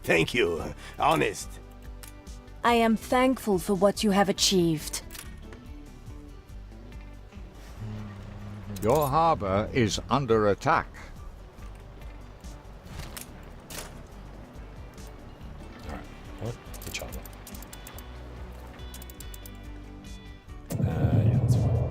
[SPEAKER 5] Thank you. Honest.
[SPEAKER 8] I am thankful for what you have achieved.
[SPEAKER 4] Your harbor is under attack.
[SPEAKER 3] Alright, what? Which other? Yeah, that's fine.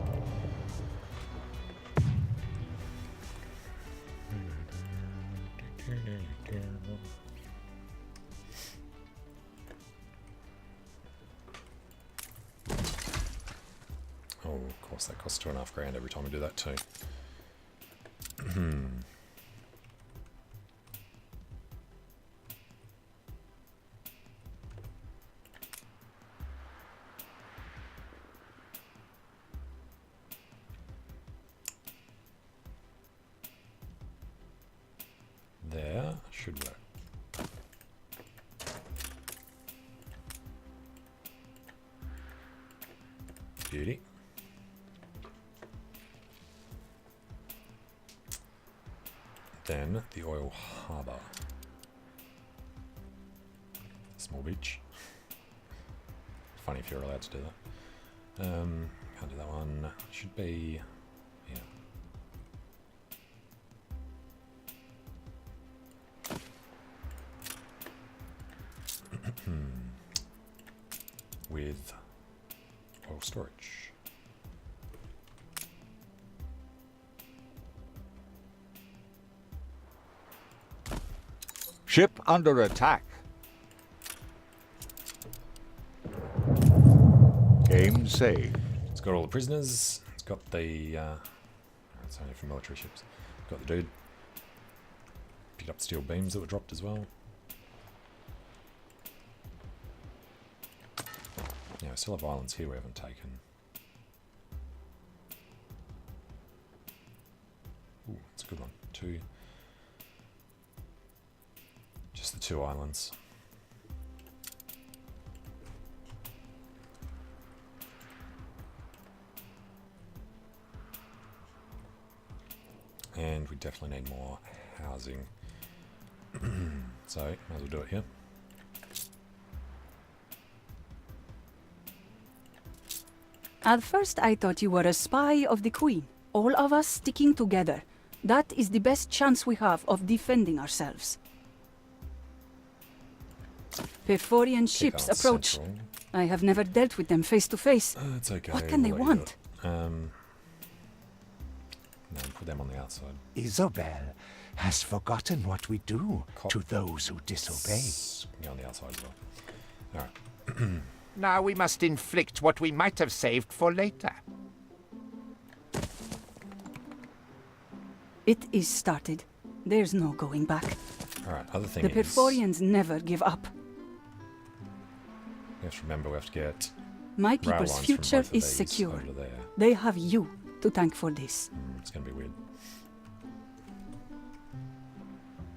[SPEAKER 3] Oh, of course, that costs $2.5 grand every time we do that too. There should work. Beauty. Then the oil harbour. Small beach. Funny if you're allowed to do that. Can't do that one. Should be, yeah. With oil storage.
[SPEAKER 4] Ship under attack. Game saved.
[SPEAKER 3] It's got all the prisoners. It's got the. It's only for military ships. Got the dude. Picked up steel beams that were dropped as well. Yeah, we still have islands here we haven't taken. Ooh, that's a good one. Two. Just the 2 islands. And we definitely need more housing. So, might as well do it here.
[SPEAKER 2] At first I thought you were a spy of the Queen. All of us sticking together. That is the best chance we have of defending ourselves. Perforian ships
[SPEAKER 3] Out
[SPEAKER 2] approach.
[SPEAKER 3] Central.
[SPEAKER 2] I have never dealt with them face to face.
[SPEAKER 3] It's okay.
[SPEAKER 2] What can they
[SPEAKER 3] we'll let you
[SPEAKER 2] want?
[SPEAKER 3] do it. No, put them on the outside.
[SPEAKER 5] Isabel has forgotten what we do to those who disobey.
[SPEAKER 3] Go on the outside as well. Alright.
[SPEAKER 1] Now we must inflict what we might have saved for later.
[SPEAKER 2] It is started. There's no going back.
[SPEAKER 3] Alright, other thing
[SPEAKER 2] The
[SPEAKER 3] is...
[SPEAKER 2] Perforians never give up.
[SPEAKER 3] We have to remember we have to get
[SPEAKER 2] My
[SPEAKER 3] rail
[SPEAKER 2] people's
[SPEAKER 3] lines from
[SPEAKER 2] future
[SPEAKER 3] both of
[SPEAKER 2] is
[SPEAKER 3] these
[SPEAKER 2] secure.
[SPEAKER 3] over there.
[SPEAKER 2] They have you to thank for this.
[SPEAKER 3] It's going to be weird.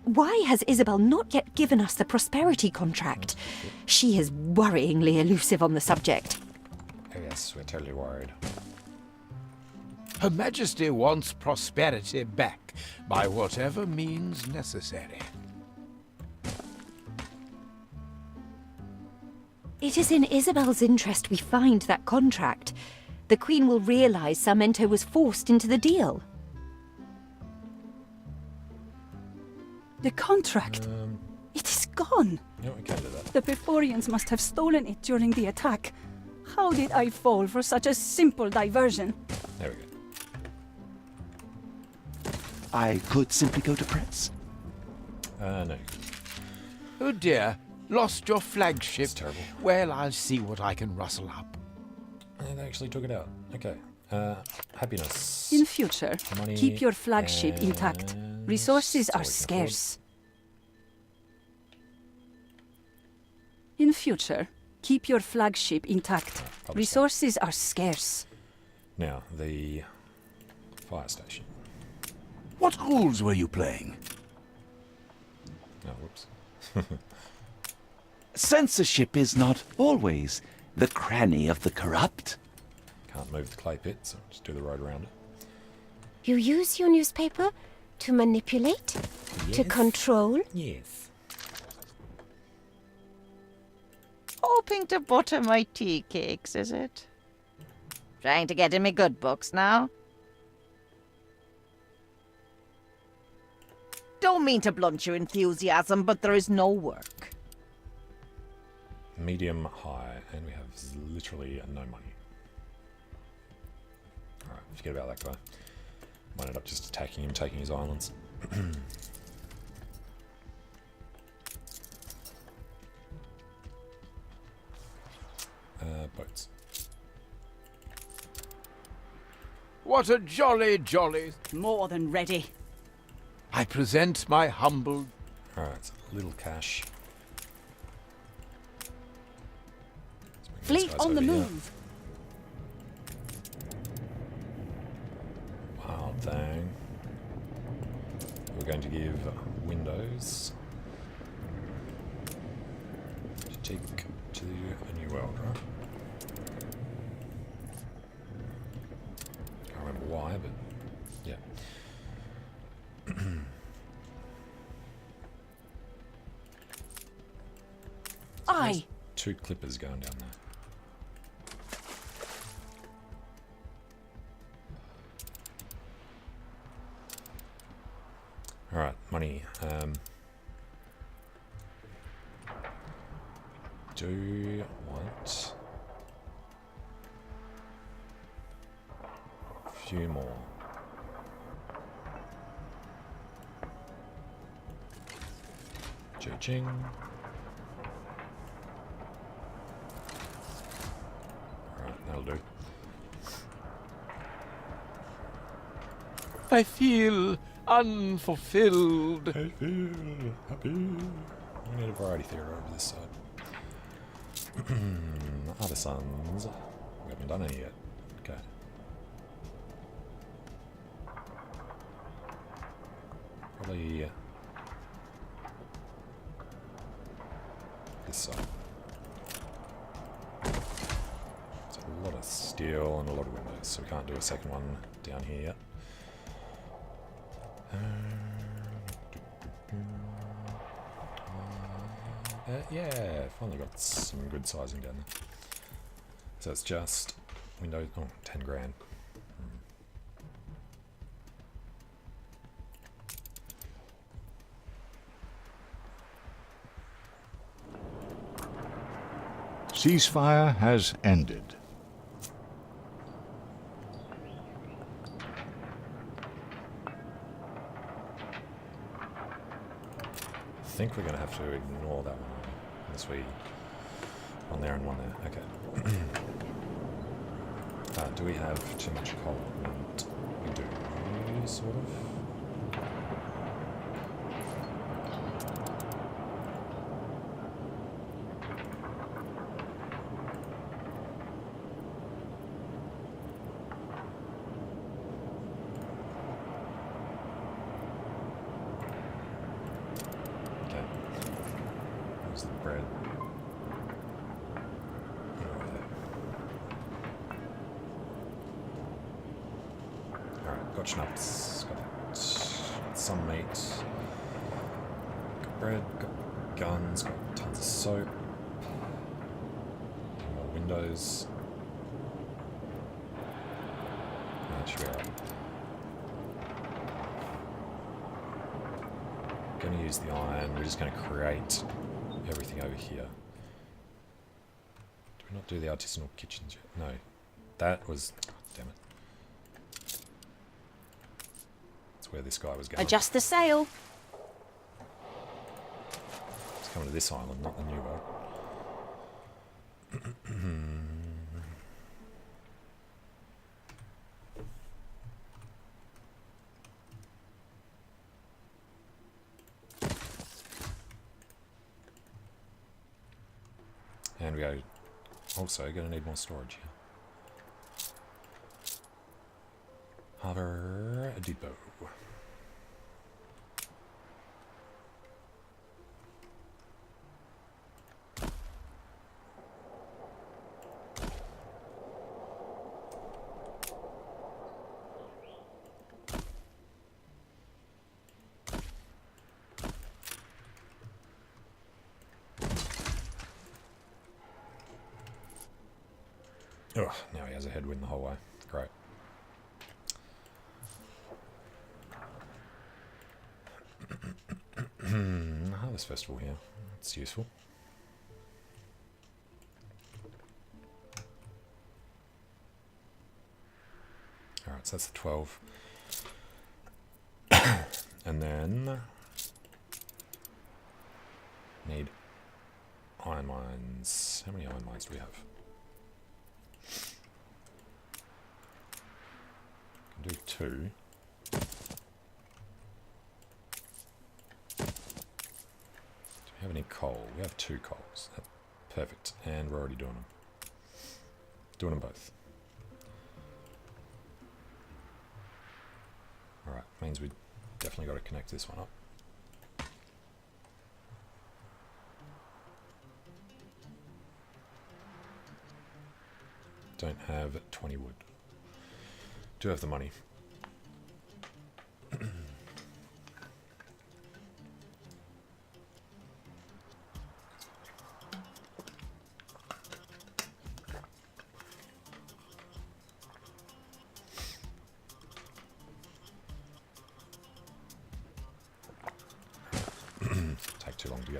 [SPEAKER 11] Why has Isabel not yet given us the prosperity contract? She is worryingly elusive on the subject.
[SPEAKER 3] Oh yes, we're totally worried.
[SPEAKER 1] Her Majesty wants prosperity back by whatever means necessary.
[SPEAKER 11] It is in Isabel's interest we find that contract. The Queen will realize Sarmento was forced into the deal.
[SPEAKER 2] The contract. It is gone.
[SPEAKER 3] No, we can't do that.
[SPEAKER 2] The Perforians must have stolen it during the attack. How did I fall for such a simple diversion?
[SPEAKER 3] There we go.
[SPEAKER 7] I could simply go to press.
[SPEAKER 3] No.
[SPEAKER 1] Oh dear, lost your flagship.
[SPEAKER 3] It's terrible.
[SPEAKER 1] Well, I'll see what I can rustle up.
[SPEAKER 3] And they actually took it out. Okay. Happiness.
[SPEAKER 2] In future,
[SPEAKER 3] Money
[SPEAKER 2] keep your flagship intact.
[SPEAKER 3] and
[SPEAKER 2] Resources
[SPEAKER 3] so
[SPEAKER 2] are
[SPEAKER 3] we can afford.
[SPEAKER 2] scarce. In future, keep your flagship intact.
[SPEAKER 3] publish
[SPEAKER 2] Resources are scarce.
[SPEAKER 3] Now, the fire station.
[SPEAKER 10] What rules were you playing?
[SPEAKER 3] Oh, whoops.
[SPEAKER 7] Censorship is not always the cranny of the corrupt.
[SPEAKER 3] Can't move the clay pit, so just do the road around it.
[SPEAKER 11] You use your newspaper to manipulate? To control?
[SPEAKER 3] Yes.
[SPEAKER 6] Hoping to butter my tea cakes, is it? Trying to get in me good books now? Don't mean to blunt your enthusiasm, but there is no work.
[SPEAKER 3] Medium, high, and we have literally no money. Alright, forget about that guy. Might end up just attacking him, taking his islands. Boats.
[SPEAKER 1] What a jolly...
[SPEAKER 2] More than ready.
[SPEAKER 1] I present my humble...
[SPEAKER 3] Alright, little cash. Let's bring these
[SPEAKER 2] Fleet
[SPEAKER 3] guys
[SPEAKER 2] on the
[SPEAKER 3] over here.
[SPEAKER 2] move.
[SPEAKER 3] Wild thing. We're going to give windows to take to a new world, right?
[SPEAKER 8] Why?
[SPEAKER 3] 2 clippers going down there. Alright, money. Do want a few more. Ching. Alright, that'll do.
[SPEAKER 1] I feel unfulfilled.
[SPEAKER 3] I feel happy. We need a variety theater over this side. Other sons. We haven't done any yet. Okay. Probably this side. There's a lot of steel and a lot of windows, so we can't do a second one down here yet. Yeah, finally got some good sizing down there. So it's just windows. Oh, 10 grand.
[SPEAKER 4] Ceasefire has ended.
[SPEAKER 3] I think we're going to have to ignore that one unless we... One there and one there. Okay. Do we have too much coal? We do, sort of. Got schnapps, got some meat, got bread, got guns, got tons of soap, more windows. That should be alright. Gonna use the iron, we're just gonna create everything over here. Do we not do the artisanal kitchens yet? No. That was... damn it. Where this guy was going.
[SPEAKER 8] Adjust the sail.
[SPEAKER 3] It's coming to this island, not the new boat. And we are also going to need more storage here. Harbour Depot. Oh, now he has a headwind the whole way. Great. Harvest Festival here. It's useful. Alright, so that's the 12. And then... need iron mines. How many iron mines do we have? Can do 2. Do we have any coal? We have 2 coals. Perfect. And we're already doing them. Doing them both. Alright, means we definitely got to connect this one up. Don't have 20 wood. Do have the money.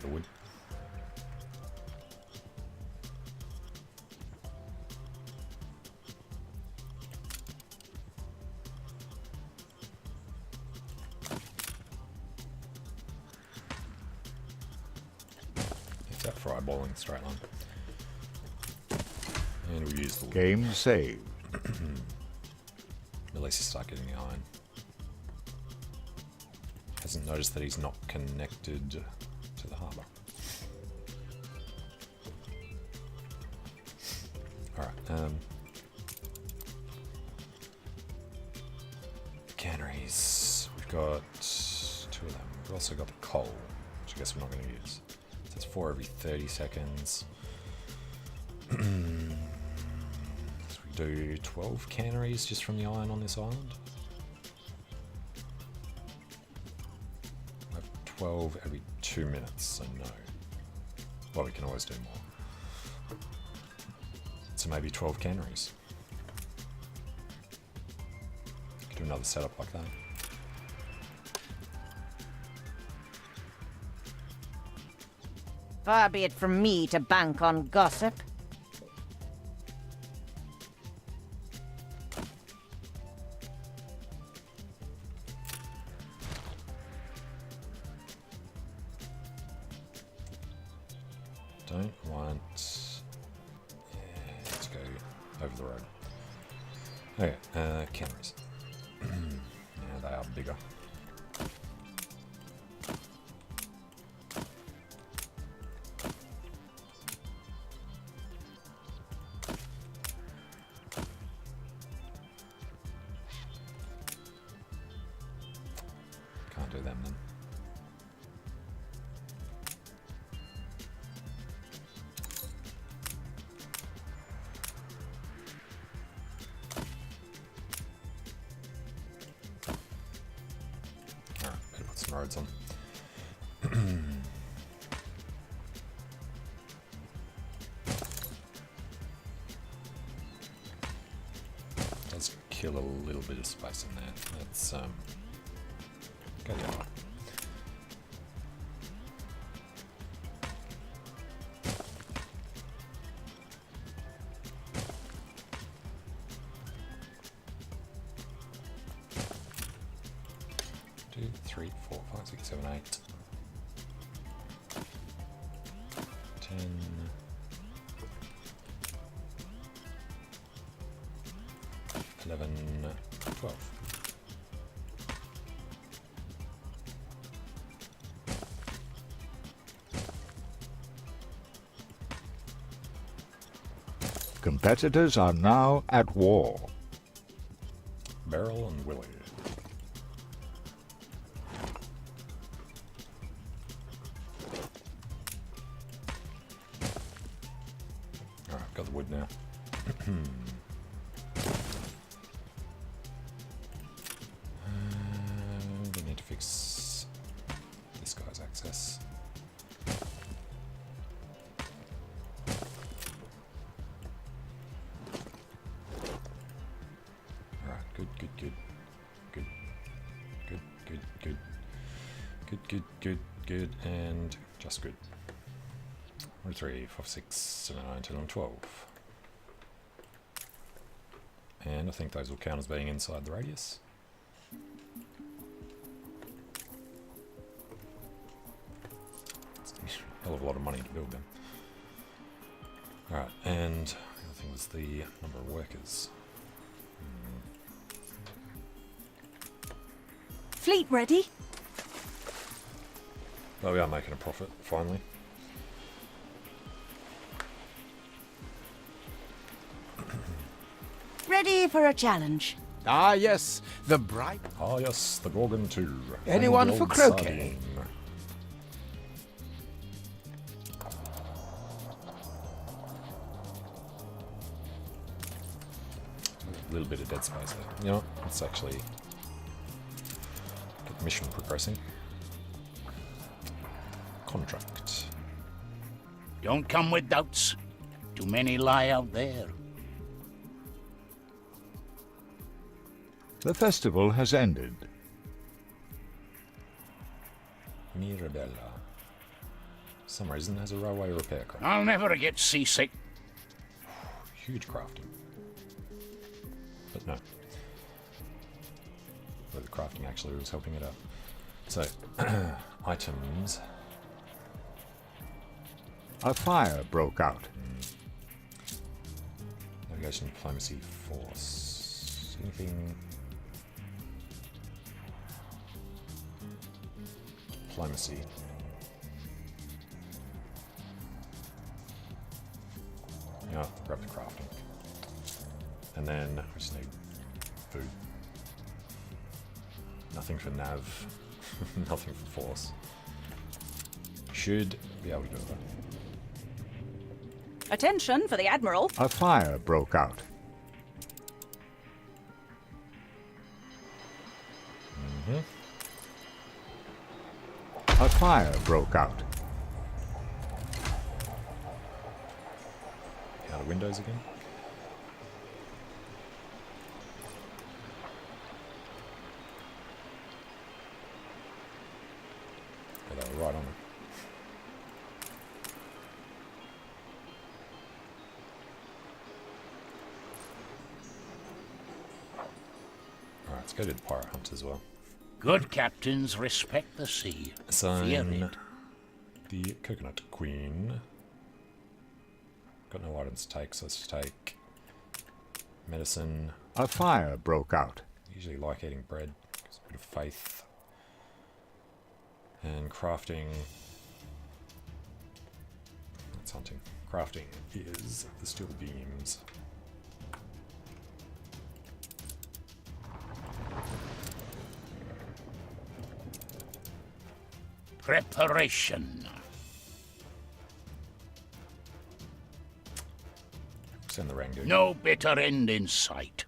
[SPEAKER 3] the wood. It's that for eyeballing straight line. And we'll use the wood.
[SPEAKER 4] Game saved.
[SPEAKER 3] At least he's start getting the iron. Hasn't noticed that he's not connected to the harbour. Alright, canneries. We've got 2 of them. We've also got the coal, which I guess we're not going to use. So it's 4 every 30 seconds. So we do 12 canneries just from the iron on this island. 12 every 2 minutes, so no. Well, we can always do more. So maybe 12 canneries. Could do another setup like that.
[SPEAKER 6] Far be it from me to bank on gossip.
[SPEAKER 3] Don't want... Yeah, let's go over the road. Okay, cameras. Yeah, they are bigger. Can't do them then. Roads on. Does kill a little bit of space in there. Let's go yellow. Two, 3, 4, 5, 6, 7, 8, 10, 11, 12.
[SPEAKER 4] Competitors are now at war.
[SPEAKER 3] Beryl and Willie. Alright, got the wood now. We need to fix this guy's access. Alright, good, good, good. Good. Good, good, good. Good, good, good, good, and just good. 3, 4, 6, 7, 9, 10, 11, 12. And I think those will count as being inside the radius. It's a hell of a lot of money to build them. Alright, and the other thing was the number of workers.
[SPEAKER 8] Fleet ready?
[SPEAKER 3] Well, we are making a profit, finally.
[SPEAKER 6] Ready for a challenge.
[SPEAKER 1] Ah, yes, the bright.
[SPEAKER 3] Ah, yes, the Gorgon 2.
[SPEAKER 1] Anyone
[SPEAKER 3] And the
[SPEAKER 1] for
[SPEAKER 3] old
[SPEAKER 1] croquet?
[SPEAKER 3] sardine. A little bit of dead space there. You know, let's actually get the mission progressing. Contract.
[SPEAKER 10] Don't come with doubts. Too many lie out there.
[SPEAKER 4] The festival has ended.
[SPEAKER 3] Mirabella. For some reason has a railway repair craft.
[SPEAKER 10] I'll never get seasick.
[SPEAKER 3] Huge crafting. But no. Where the crafting actually was helping it out. So, items.
[SPEAKER 4] A fire broke out.
[SPEAKER 3] Navigation, diplomacy, force. Anything? Diplomacy. Yeah, grab the crafting. And then we just need food. Nothing for nav. Nothing for force. Should be able to do that.
[SPEAKER 2] Attention for the Admiral.
[SPEAKER 4] A fire broke out. A fire broke out.
[SPEAKER 3] Out of windows again. Oh, they were right on it. Alright, let's go to the pirate hunt as well.
[SPEAKER 10] Good captains respect the sea.
[SPEAKER 3] So,
[SPEAKER 10] Fear it.
[SPEAKER 3] the coconut queen. Got no items to take, so let's take medicine.
[SPEAKER 4] A fire broke out.
[SPEAKER 3] Usually like eating bread, gives a bit of faith. And crafting. That's hunting. Crafting is the steel beams.
[SPEAKER 10] Preparation.
[SPEAKER 3] Send the Rangoon.
[SPEAKER 10] No better end in sight.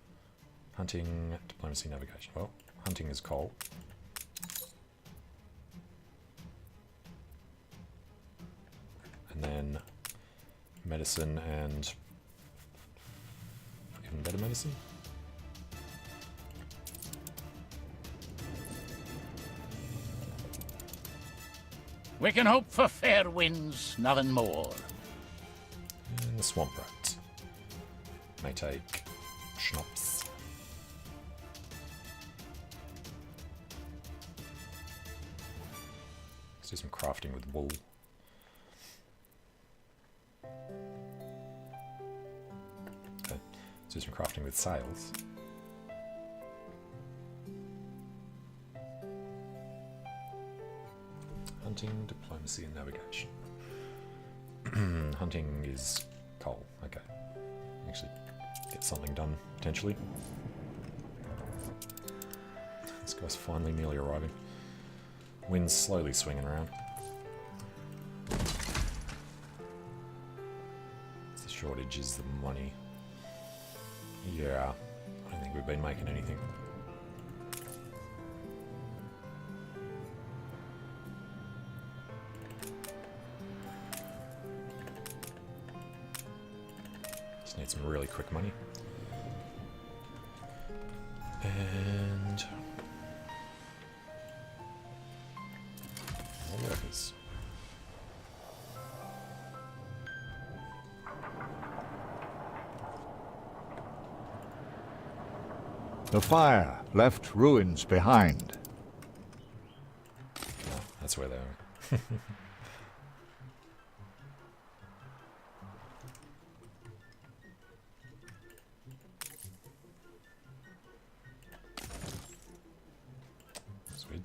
[SPEAKER 3] Hunting, diplomacy, navigation. Well, hunting is coal. And then medicine and even better medicine.
[SPEAKER 10] We can hope for fair winds, nothing more.
[SPEAKER 3] And the swamp rat. May take schnapps. Let's do some crafting with wool. Okay, let's do some crafting with sails. Hunting, diplomacy, and navigation. Hunting is coal. Okay. Actually, get something done, potentially. This guy's finally nearly arriving. Wind's slowly swinging around. The shortage is the money. Yeah, I don't think we've been making anything. Just need some really quick money. And more workers.
[SPEAKER 4] The fire left ruins behind.
[SPEAKER 3] Oh, that's where they are. Sweet.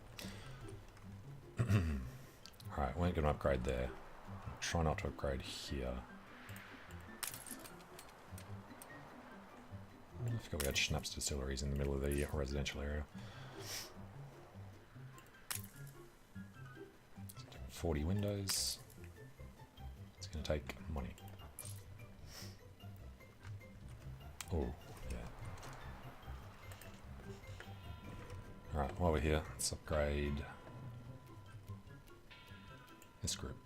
[SPEAKER 3] Alright, we ain't gonna upgrade there. Try not to upgrade here. I forgot we had schnapps distilleries in the middle of the residential area. 40 windows. It's going to take money. Oh, yeah. Alright, while we're here, let's upgrade this group.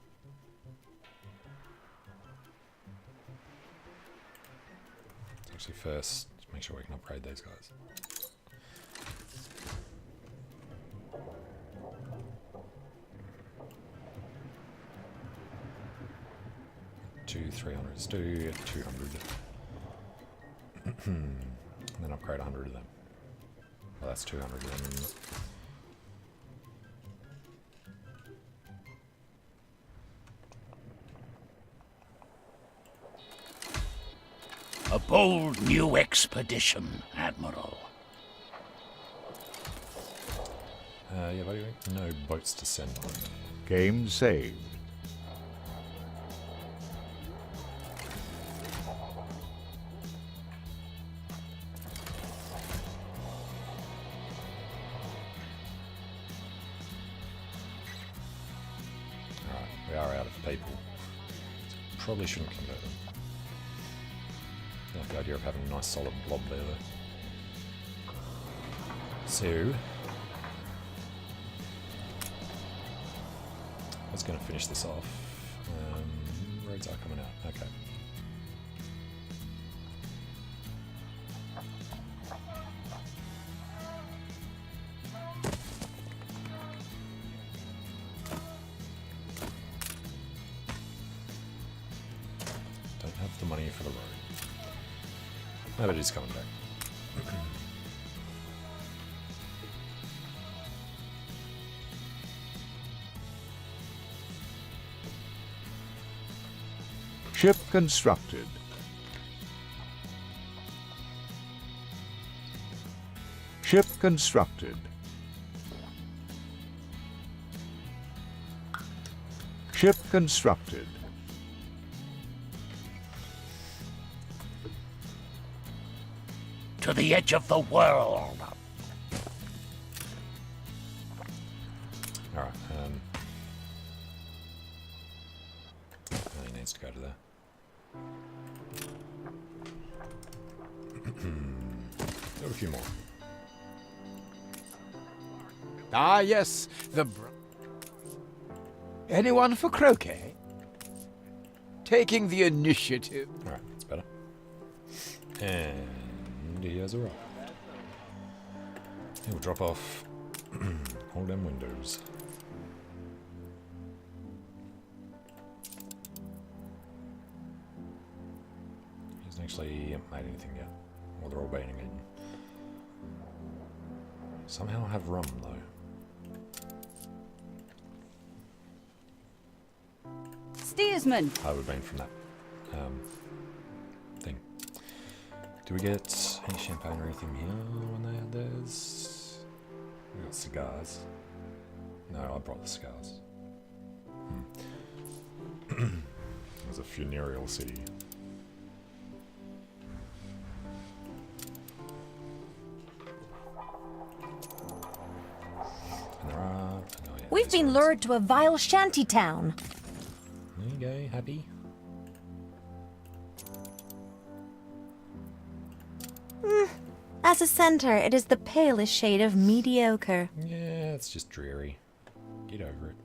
[SPEAKER 3] Actually, first, make sure we can upgrade these guys. to 300. Let's do 200. And then upgrade 100 of them. Well, that's 200 of them, isn't it?
[SPEAKER 10] A bold new expedition, Admiral.
[SPEAKER 3] Yeah, buddy, no boats to send.
[SPEAKER 4] Game saved.
[SPEAKER 3] Alright, we are out of people. So probably shouldn't convert them. I like the idea of having a nice solid blob there though. So I was going to finish this off. Roads are coming out. Okay. Don't have the money for the road. No, but it is coming back.
[SPEAKER 4] Ship constructed. Ship constructed. Ship constructed.
[SPEAKER 10] To the edge of the world.
[SPEAKER 3] Alright, he needs to go to there. Got a few more.
[SPEAKER 1] Ah, yes, anyone for croquet? Taking the initiative.
[SPEAKER 3] Alright, that's better. And he has a rock. He'll drop off all them windows. He hasn't actually made anything yet. Well, they're all being eaten. Somehow have rum, though.
[SPEAKER 2] Steersman!
[SPEAKER 3] I would have been from that thing. Do we get any champagne or anything here when they had theirs? We got cigars. No, I brought the cigars. It was a funereal city. And there are... Oh yeah,
[SPEAKER 8] We've been lured to a vile shanty town.
[SPEAKER 3] There you go, happy.
[SPEAKER 8] As a center, it is the palest shade of mediocre.
[SPEAKER 3] Yeah, it's just dreary. Get over it.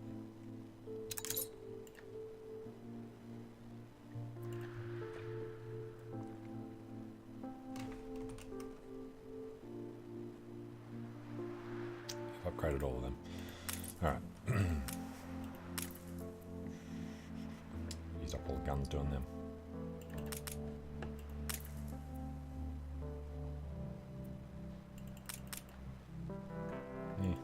[SPEAKER 3] I've upgraded all of them. Alright. Used up all the guns doing them. Yeah.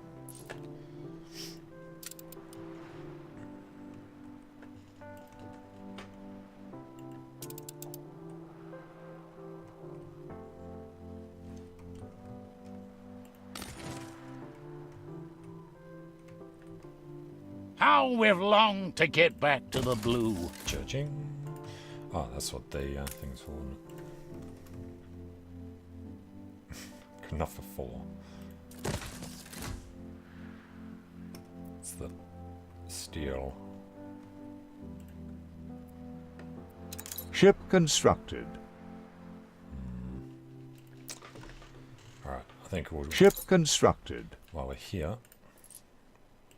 [SPEAKER 10] How we've longed to get back to the blue.
[SPEAKER 3] Churching. Oh, that's what the thing's for, isn't it? Good enough for 4. It's the steel.
[SPEAKER 4] Ship constructed.
[SPEAKER 3] Alright, I think we'll...
[SPEAKER 4] Ship constructed.
[SPEAKER 3] While we're here,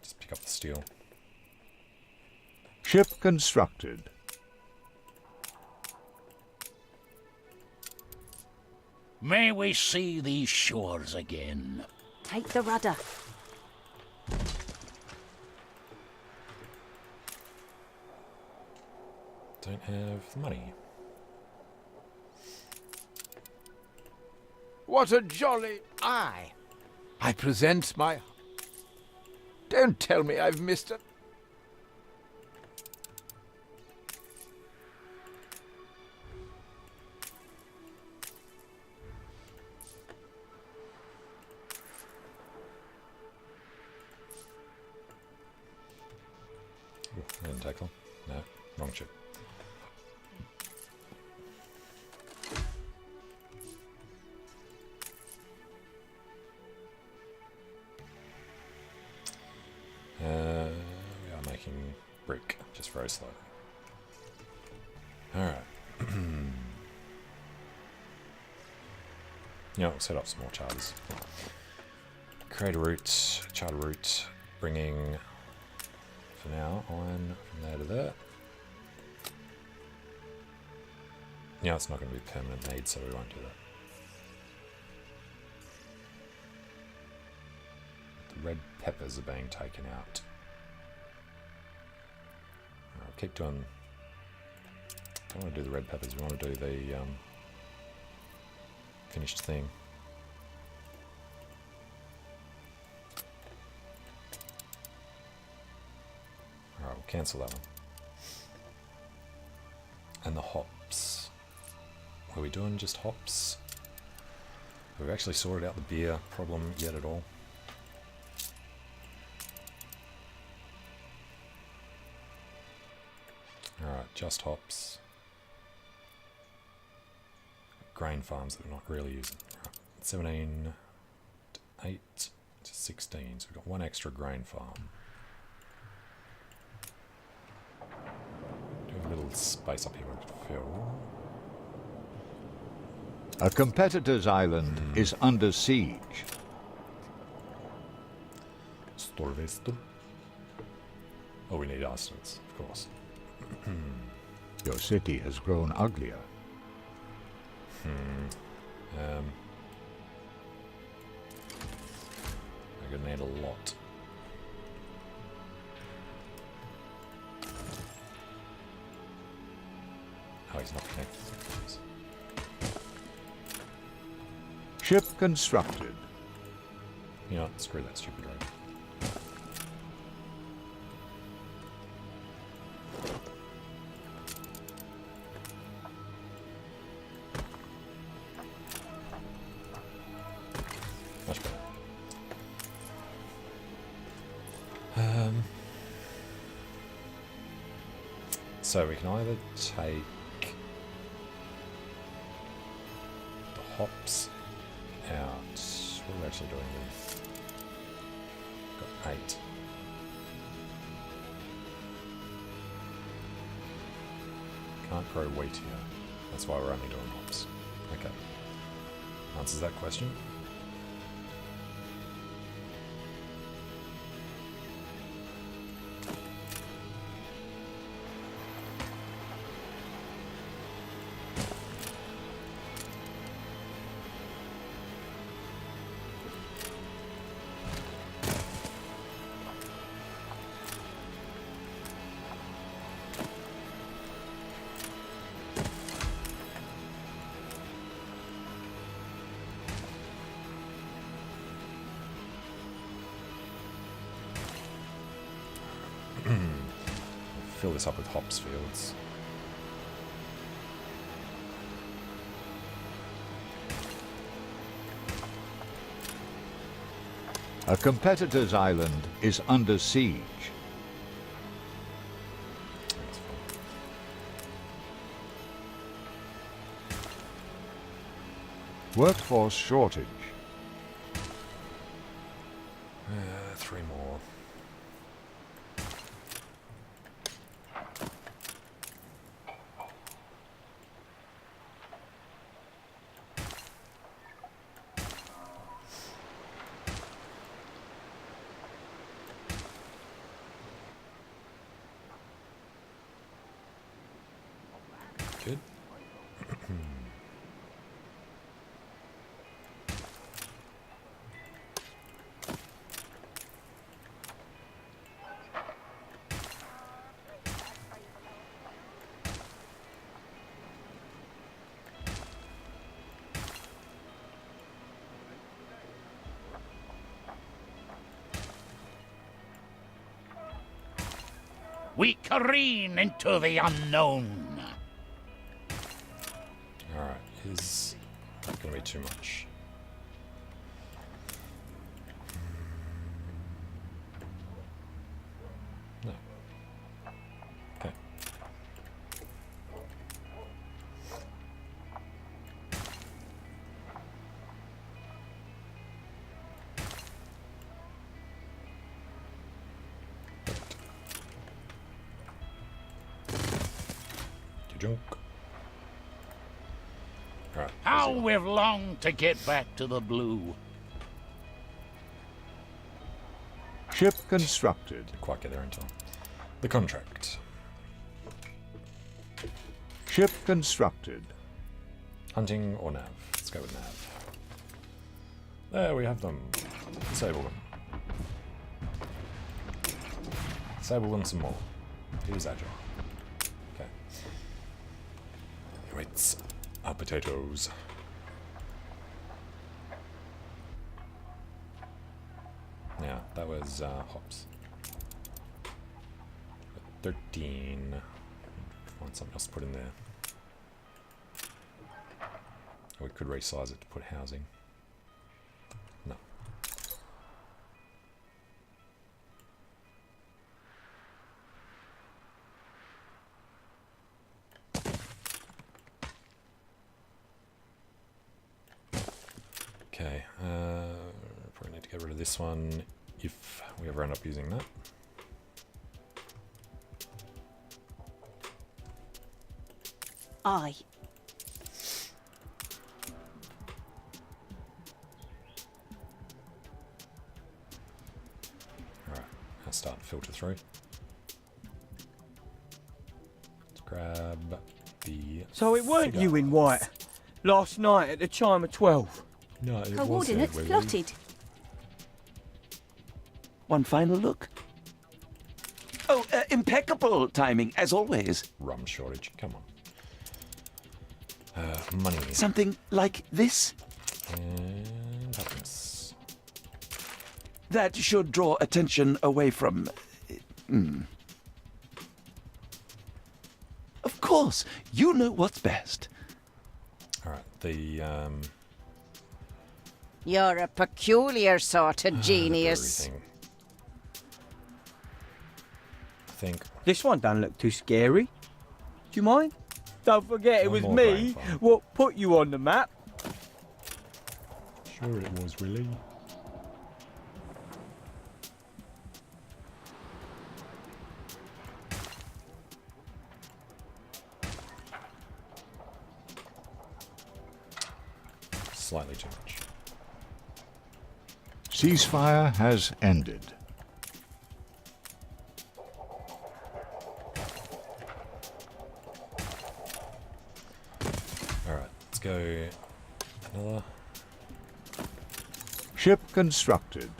[SPEAKER 3] just pick up the steel.
[SPEAKER 4] Ship constructed.
[SPEAKER 10] May we see these shores again.
[SPEAKER 2] Take the rudder.
[SPEAKER 3] Don't have the money.
[SPEAKER 1] What a jolly... I present my... Don't tell me I've missed it.
[SPEAKER 3] Ooh, I didn't tackle. No, wrong ship. We are making brick, just very slowly. Alright. Yeah, we'll set up some more charters. Create a route, charter route, bringing, for now, iron from there to there. Yeah, it's not going to be permanent need, so we won't do that. The red peppers are being taken out. I'll keep doing... Don't want to do the red peppers, we want to do the finished thing. Alright, we'll cancel that one. And the hops. Are we doing just hops? Have we actually sorted out the beer problem yet at all? Alright, just hops. Grain farms that we're not really using. Right. 17 to 8 to 16, so we've got one extra grain farm. Do have a little space up here we could fill.
[SPEAKER 4] A competitor's island is under siege.
[SPEAKER 3] Storvesto. Oh, we need arsenals, of course.
[SPEAKER 4] Your city has grown uglier.
[SPEAKER 3] I'm gonna need a lot. Oh, he's not connected.
[SPEAKER 4] Ship constructed.
[SPEAKER 3] You know what? Screw that stupid road. Much better. So we can either take the hops out. What are we actually doing here? Got 8. Can't grow wheat here. That's why we're only doing hops. Okay. Answers that question. Fill this up with hops fields.
[SPEAKER 4] A competitor's island is under siege.
[SPEAKER 3] That's fine.
[SPEAKER 4] Workforce shortage.
[SPEAKER 3] 3 more. Good.
[SPEAKER 10] We careen into the unknown.
[SPEAKER 3] Alright, is that going to be too much? No. Okay. Junk. Alright.
[SPEAKER 10] How we've longed to get back to the blue.
[SPEAKER 4] Ship constructed.
[SPEAKER 3] Didn't quite get there in time. The contract.
[SPEAKER 4] Ship constructed.
[SPEAKER 3] Hunting or nav? Let's go with nav. There we have them. Disable them. Disable them some more. Here's agile. Okay. Awaits our potatoes. Yeah, that was hops. 13. Find something else to put in there. Or we could resize it to put housing. No. Okay, probably need to get rid of this one if we ever end up using that.
[SPEAKER 2] Aye.
[SPEAKER 3] Alright, I'll start to filter through. Let's grab the.
[SPEAKER 9] So it weren't
[SPEAKER 3] figure.
[SPEAKER 9] you in white last night at the chime of 12?
[SPEAKER 3] No, it
[SPEAKER 2] Coordinates
[SPEAKER 3] wasn't.
[SPEAKER 2] plotted.
[SPEAKER 7] One final look. Oh, impeccable timing, as always.
[SPEAKER 3] Rum shortage, come on. Money.
[SPEAKER 7] Something like this?
[SPEAKER 3] And happiness.
[SPEAKER 7] That should draw attention away from... Of course, you know what's best.
[SPEAKER 3] Alright, the
[SPEAKER 6] You're a peculiar sort of genius.
[SPEAKER 3] everything. I think
[SPEAKER 9] This one don't look too scary. Do you mind? Don't forget it
[SPEAKER 3] One
[SPEAKER 9] was
[SPEAKER 3] more
[SPEAKER 9] me
[SPEAKER 3] grain farm.
[SPEAKER 9] what put you on the map.
[SPEAKER 3] sure it was really. Slightly too much.
[SPEAKER 4] Ceasefire has ended.
[SPEAKER 3] Alright, let's go another.
[SPEAKER 4] Ship constructed.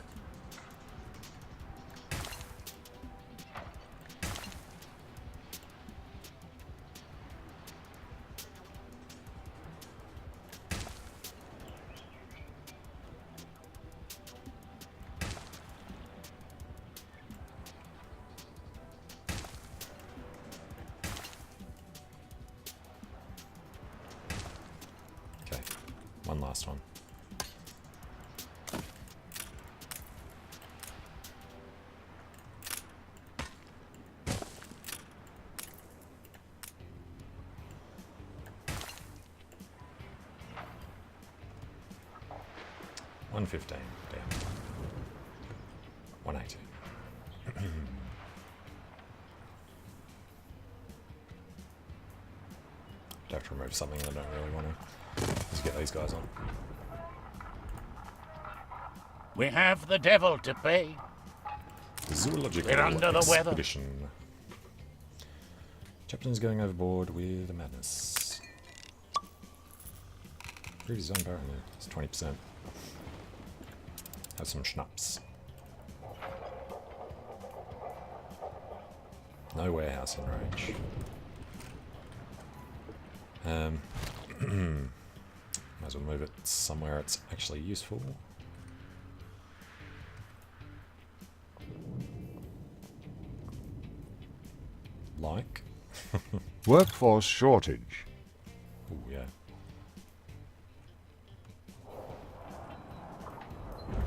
[SPEAKER 3] Okay, one last one. $115, damn. 180. I'd have to remove something I don't really want to. Let's get these guys on.
[SPEAKER 10] We have the devil to pay.
[SPEAKER 3] Zoological
[SPEAKER 10] We're under the weather.
[SPEAKER 3] expedition. Chaplain's going overboard with the madness. Pretty zone barrel there. It's 20%. Have some schnapps. No warehouse in range. Might as well move it somewhere it's actually useful.
[SPEAKER 4] Workforce shortage.
[SPEAKER 3] Ooh, yeah.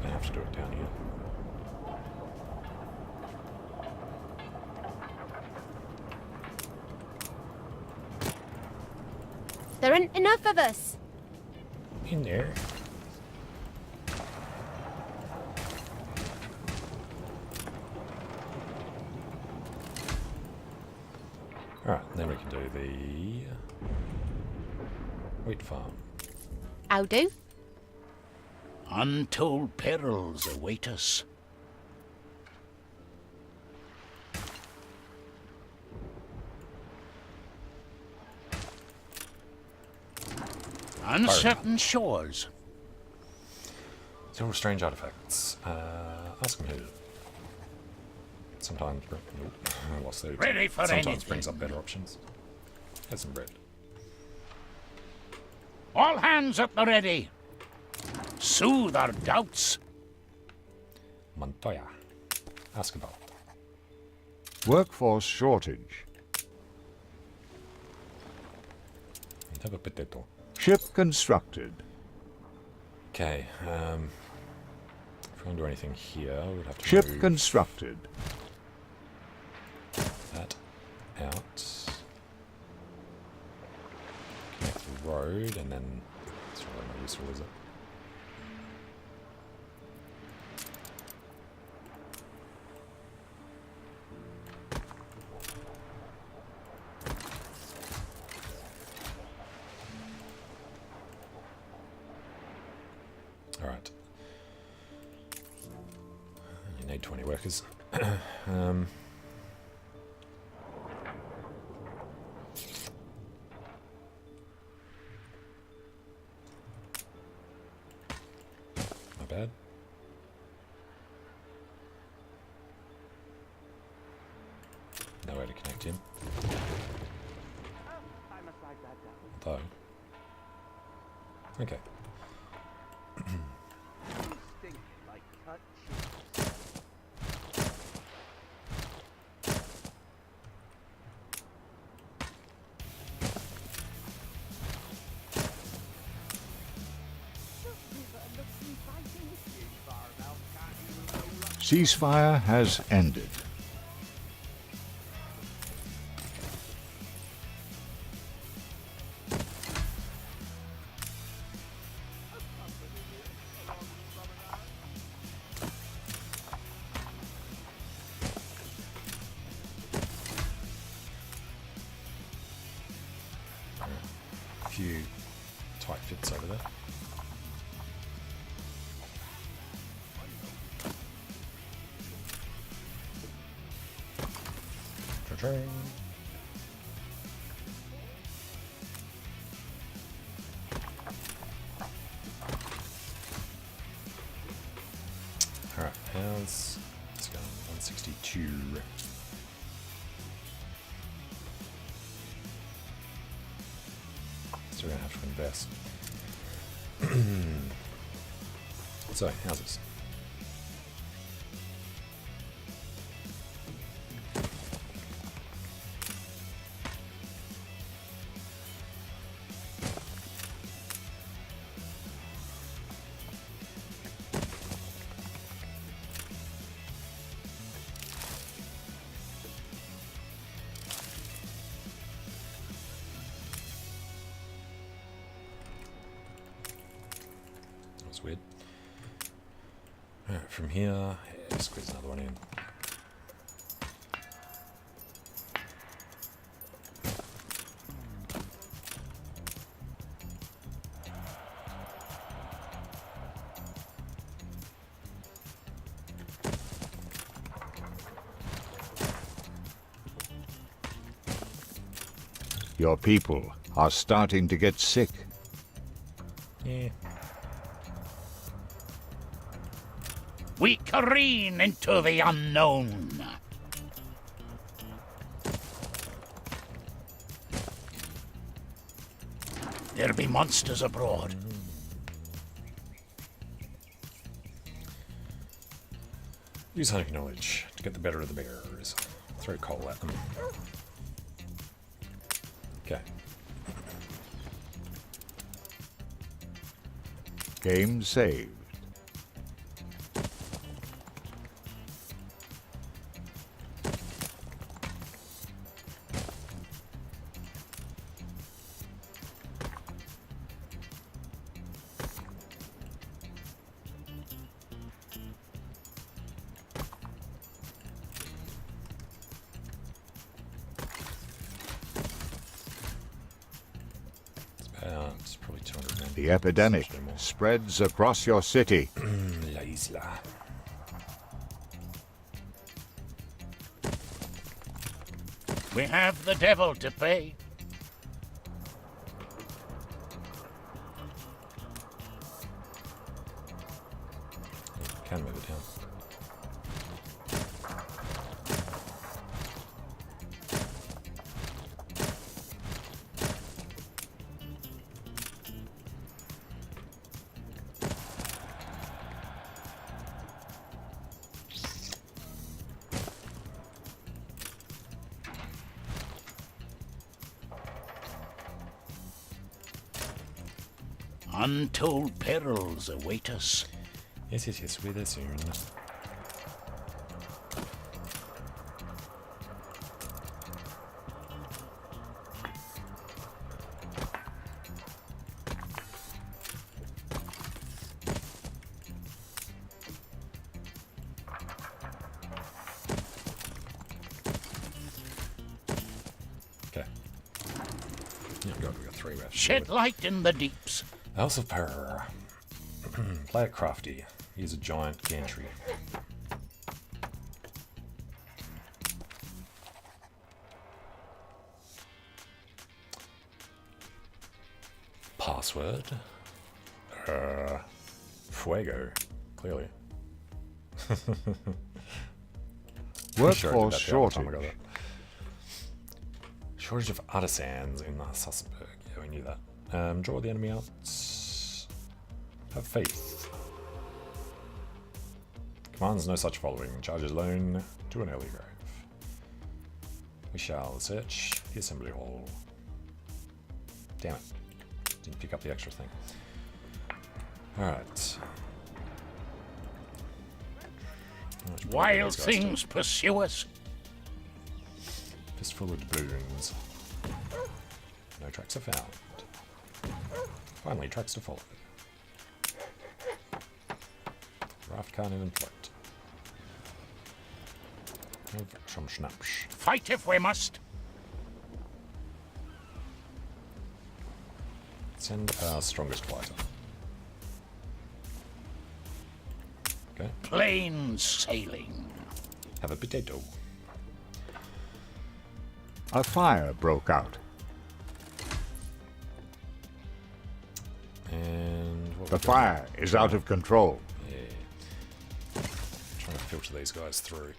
[SPEAKER 3] I have to do it down here.
[SPEAKER 8] There aren't enough of us.
[SPEAKER 3] In there. Alright, then we can do the wheat farm.
[SPEAKER 8] I'll do.
[SPEAKER 10] Untold perils await us. Uncertain shores.
[SPEAKER 3] Still strange artifacts. Ask him who. Sometimes, nope, I lost 30.
[SPEAKER 10] Ready for
[SPEAKER 3] Sometimes
[SPEAKER 10] anything.
[SPEAKER 3] brings up better options. Get some bread.
[SPEAKER 10] All hands at the ready. Soothe our doubts.
[SPEAKER 3] Montoya. Ask about.
[SPEAKER 4] Workforce shortage.
[SPEAKER 3] Have a potato.
[SPEAKER 4] Ship constructed.
[SPEAKER 3] Okay, if we want to do anything here, we'd have to
[SPEAKER 4] Ship
[SPEAKER 3] move
[SPEAKER 4] constructed.
[SPEAKER 3] that out. Connect the road, and then it's really not useful, is it? Alright. You need 20 workers. Not bad. No way to connect him. Though. Okay.
[SPEAKER 4] Ceasefire has ended.
[SPEAKER 3] A few tight fits over there. Cha-ching. Alright, how's it's going? 162. Still gonna have to invest. So, houses. That's weird. Alright, from here, yeah, squeeze another one in.
[SPEAKER 4] Your people are starting to get sick.
[SPEAKER 3] Yeah.
[SPEAKER 10] We careen into the unknown. There be monsters abroad.
[SPEAKER 3] Use hunting knowledge to get the better of the bears. Throw coal at them. Okay.
[SPEAKER 4] Game saved.
[SPEAKER 3] It's probably 200 men.
[SPEAKER 4] The epidemic
[SPEAKER 3] Especially more.
[SPEAKER 4] spreads across your city.
[SPEAKER 3] La isla.
[SPEAKER 10] We have the devil to pay.
[SPEAKER 3] Can move it down.
[SPEAKER 10] Untold perils await us.
[SPEAKER 3] Yes, yes, yes, we're there soon. Okay. Yeah, God, we got 3 left.
[SPEAKER 10] Shed light in the deeps.
[SPEAKER 3] House of Power. Play it crafty. Use a giant gantry. Password. Fuego. Clearly.
[SPEAKER 4] Workforce shortage.
[SPEAKER 3] Shortage of artisans in Susseburg. Yeah, we knew that. Draw the enemy out. Have faith. Commands no such following. Charges alone to an early grave. We shall search the assembly hall. Damn it. Didn't pick up the extra thing. Alright.
[SPEAKER 10] Wild things pursue us.
[SPEAKER 3] Fistful of doubloons. No tracks are found. Finally, tracks to follow. Raft can't even float. Some snaps.
[SPEAKER 10] Fight if we must.
[SPEAKER 3] Send our strongest fighter. Okay.
[SPEAKER 10] Plain sailing.
[SPEAKER 3] Have a potato.
[SPEAKER 4] A fire broke out.
[SPEAKER 3] And what
[SPEAKER 4] The
[SPEAKER 3] we got?
[SPEAKER 4] fire is out of control.
[SPEAKER 3] Yeah. Trying to filter these guys through.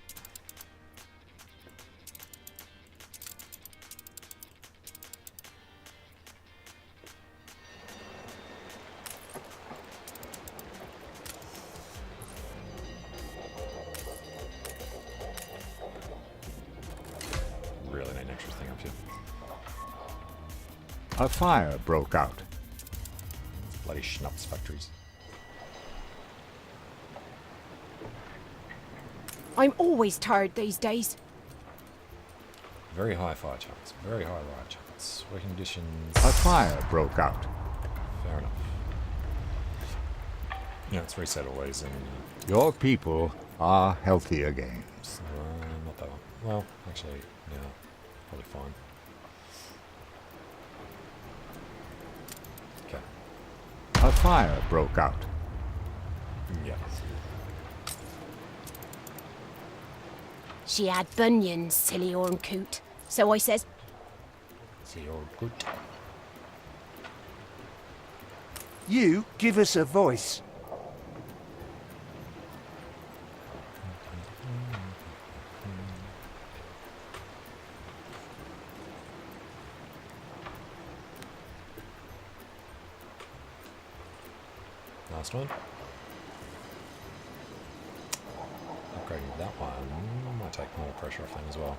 [SPEAKER 3] Really need an extra thing up here.
[SPEAKER 4] A fire broke out.
[SPEAKER 3] Bloody schnapps factories.
[SPEAKER 11] I'm always tired these days.
[SPEAKER 3] Very high fire chance. Very high riot chance. Working conditions.
[SPEAKER 4] A fire broke out.
[SPEAKER 3] Fair enough. Yeah, it's reset always and
[SPEAKER 4] Your people are healthy again.
[SPEAKER 3] not that one. Well, actually, yeah, probably fine. Okay.
[SPEAKER 4] A fire broke out.
[SPEAKER 3] Yeah.
[SPEAKER 11] She had bunions, silly horn coot. So I says,
[SPEAKER 3] See, you're good.
[SPEAKER 5] You give us a voice.
[SPEAKER 3] Last one. Upgrading that one might take more pressure off them as well.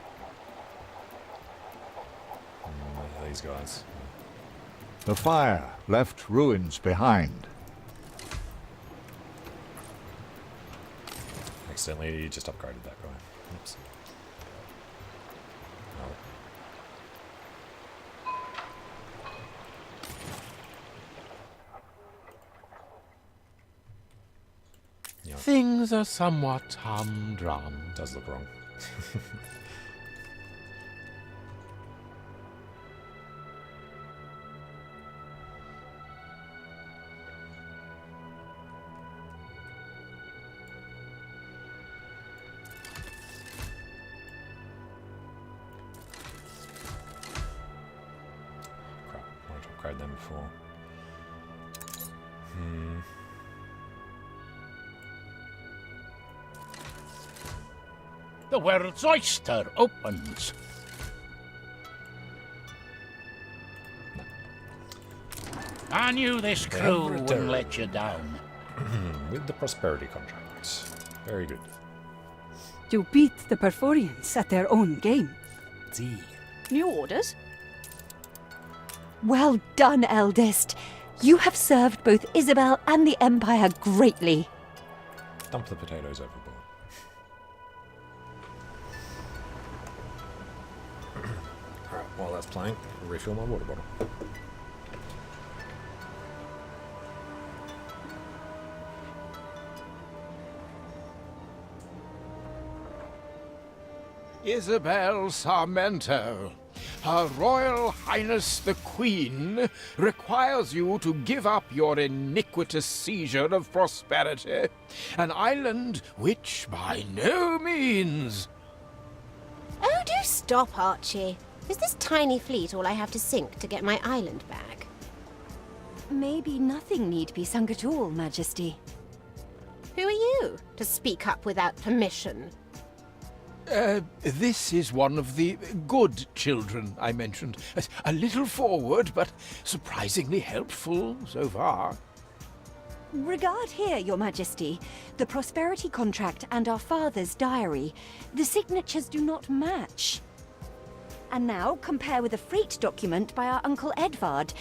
[SPEAKER 3] these guys.
[SPEAKER 4] The fire left ruins behind.
[SPEAKER 3] Accidentally just upgraded that guy. Oops. No. Yeah,
[SPEAKER 1] Things are somewhat humdrum.
[SPEAKER 3] does look wrong. Crap, I wanted to upgrade them before.
[SPEAKER 10] The world's oyster opens. I knew this crew wouldn't let you down.
[SPEAKER 3] With the prosperity contract. Very good.
[SPEAKER 2] You beat the Perforians at their own game.
[SPEAKER 3] See.
[SPEAKER 2] New orders?
[SPEAKER 11] Well done, eldest. You have served both Isabel and the Empire greatly.
[SPEAKER 3] Dump the potatoes overboard. Alright, while that's playing, I'll refill my water bottle.
[SPEAKER 1] Isabel Sarmento, Her Royal Highness the Queen requires you to give up your iniquitous seizure of prosperity, an island which by no means...
[SPEAKER 12] Oh, do stop, Archie. Is this tiny fleet all I have to sink to get my island back?
[SPEAKER 11] Maybe nothing need be sunk at all, Majesty.
[SPEAKER 12] Who are you to speak up without permission?
[SPEAKER 1] This is one of the good children I mentioned. A little forward, but surprisingly helpful so far.
[SPEAKER 11] Regard here, Your Majesty. The prosperity contract and our father's diary. The signatures do not match. And now compare with a freight document by our Uncle Edvard.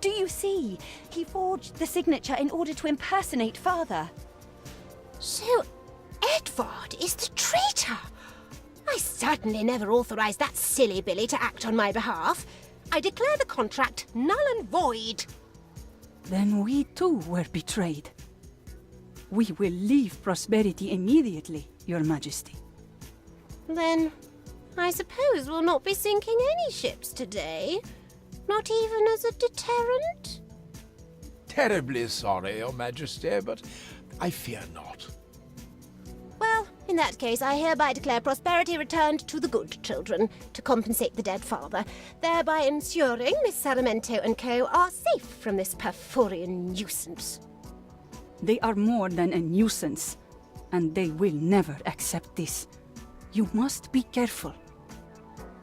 [SPEAKER 11] Do you see? He forged the signature in order to impersonate father.
[SPEAKER 12] So, Edvard is the traitor! I certainly never authorized that silly Billy to act on my behalf. I declare the contract null and void.
[SPEAKER 2] Then we too were betrayed. We will leave prosperity immediately, Your Majesty.
[SPEAKER 12] Then, I suppose we'll not be sinking any ships today. Not even as a deterrent?
[SPEAKER 1] Terribly sorry, Your Majesty, but I fear not.
[SPEAKER 12] Well, in that case, I hereby declare prosperity returned to the good children to compensate the dead father, thereby ensuring Miss Saramento and co. are safe from this Perforian nuisance.
[SPEAKER 2] They are more than a nuisance, and they will never accept this. You must be careful.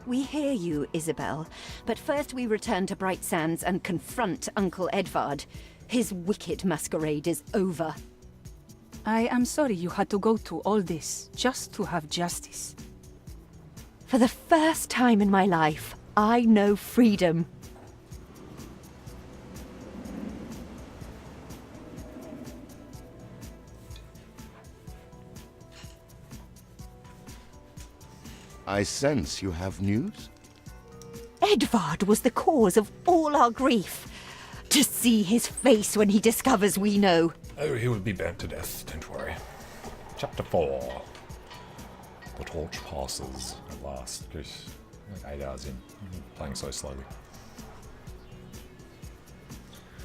[SPEAKER 11] We hear you, Isabel, but first we return to Bright Sands and confront Uncle Edvard. His wicked masquerade is over.
[SPEAKER 2] I am sorry you had to go through all this just to have justice.
[SPEAKER 11] For the first time in my life, I know freedom.
[SPEAKER 5] I sense you have news?
[SPEAKER 11] Edvard was the cause of all our grief. To see his face when he discovers we know.
[SPEAKER 3] Oh, he will be burnt to death, don't worry. Chapter 4. The torch passes at last. Gosh, like 8 hours in. Playing so slowly.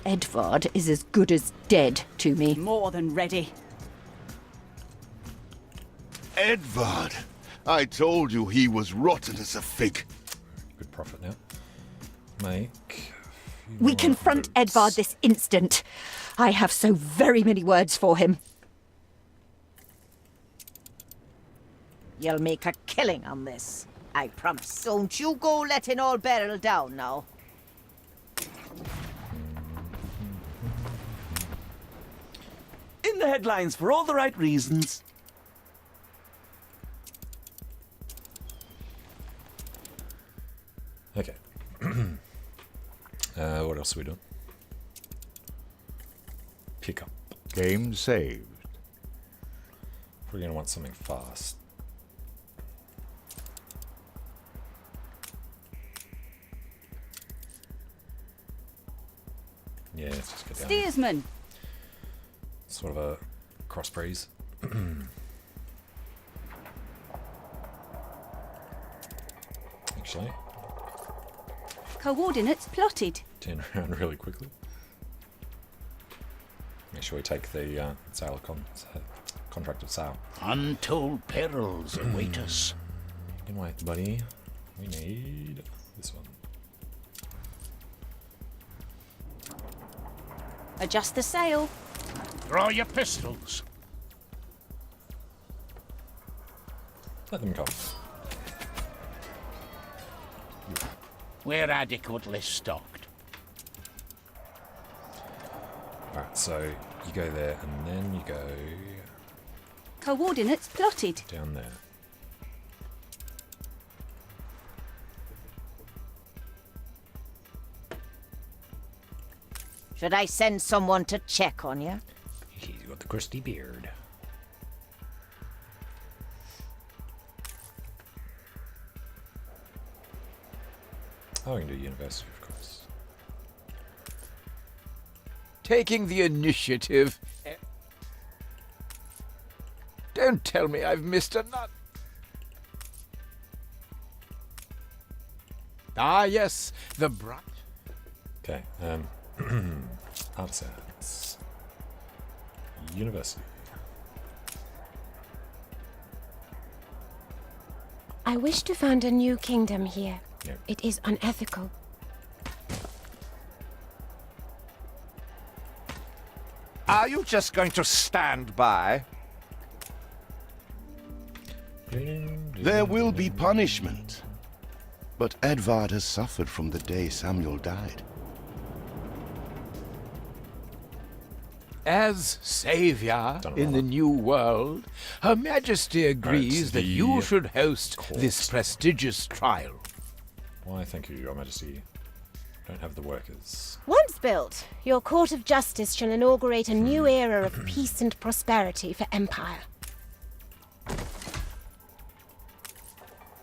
[SPEAKER 11] Edvard is as good as dead to me.
[SPEAKER 2] More than ready.
[SPEAKER 5] Edvard! I told you he was rotten as a fig.
[SPEAKER 3] Good profit now. Make...
[SPEAKER 11] We confront Edvard this instant. I have so very many words for him.
[SPEAKER 6] You'll make a killing on this, I promise. Don't you go letting all barrel down now.
[SPEAKER 7] In the headlines for all the right reasons.
[SPEAKER 3] Okay. What else are we doing? Pick up.
[SPEAKER 4] Game saved.
[SPEAKER 3] We're going to want something fast. Yeah, let's just get down.
[SPEAKER 2] Steersman!
[SPEAKER 3] Sort of a cross breeze. Actually,
[SPEAKER 2] Coordinates plotted.
[SPEAKER 3] turn around really quickly. Make sure we take the contract of sale.
[SPEAKER 10] Untold perils await us.
[SPEAKER 3] Good wait, buddy. We need this one.
[SPEAKER 2] Adjust the sail.
[SPEAKER 10] Draw your pistols.
[SPEAKER 3] Let them come.
[SPEAKER 10] We're adequately stocked.
[SPEAKER 3] Alright, so you go there and then you go
[SPEAKER 2] Coordinates plotted.
[SPEAKER 3] down there.
[SPEAKER 6] Should I send someone to check on you?
[SPEAKER 3] He's got the crusty beard. Oh, we can do university, of course.
[SPEAKER 1] Taking the initiative. Don't tell me I've missed a nut. Ah, yes, the bright.
[SPEAKER 3] Okay, artisans. University.
[SPEAKER 12] I wish to found a new kingdom here.
[SPEAKER 3] Yep.
[SPEAKER 12] It is unethical.
[SPEAKER 5] Are you just going to stand by?
[SPEAKER 7] There will be punishment. But Edvard has suffered from the day Samuel died.
[SPEAKER 1] As savior in the new world, Her Majesty agrees that you should host this prestigious trial.
[SPEAKER 3] Why, thank you, Your Majesty. Don't have the workers.
[SPEAKER 12] Once built, your court of justice shall inaugurate a new era of peace and prosperity for Empire.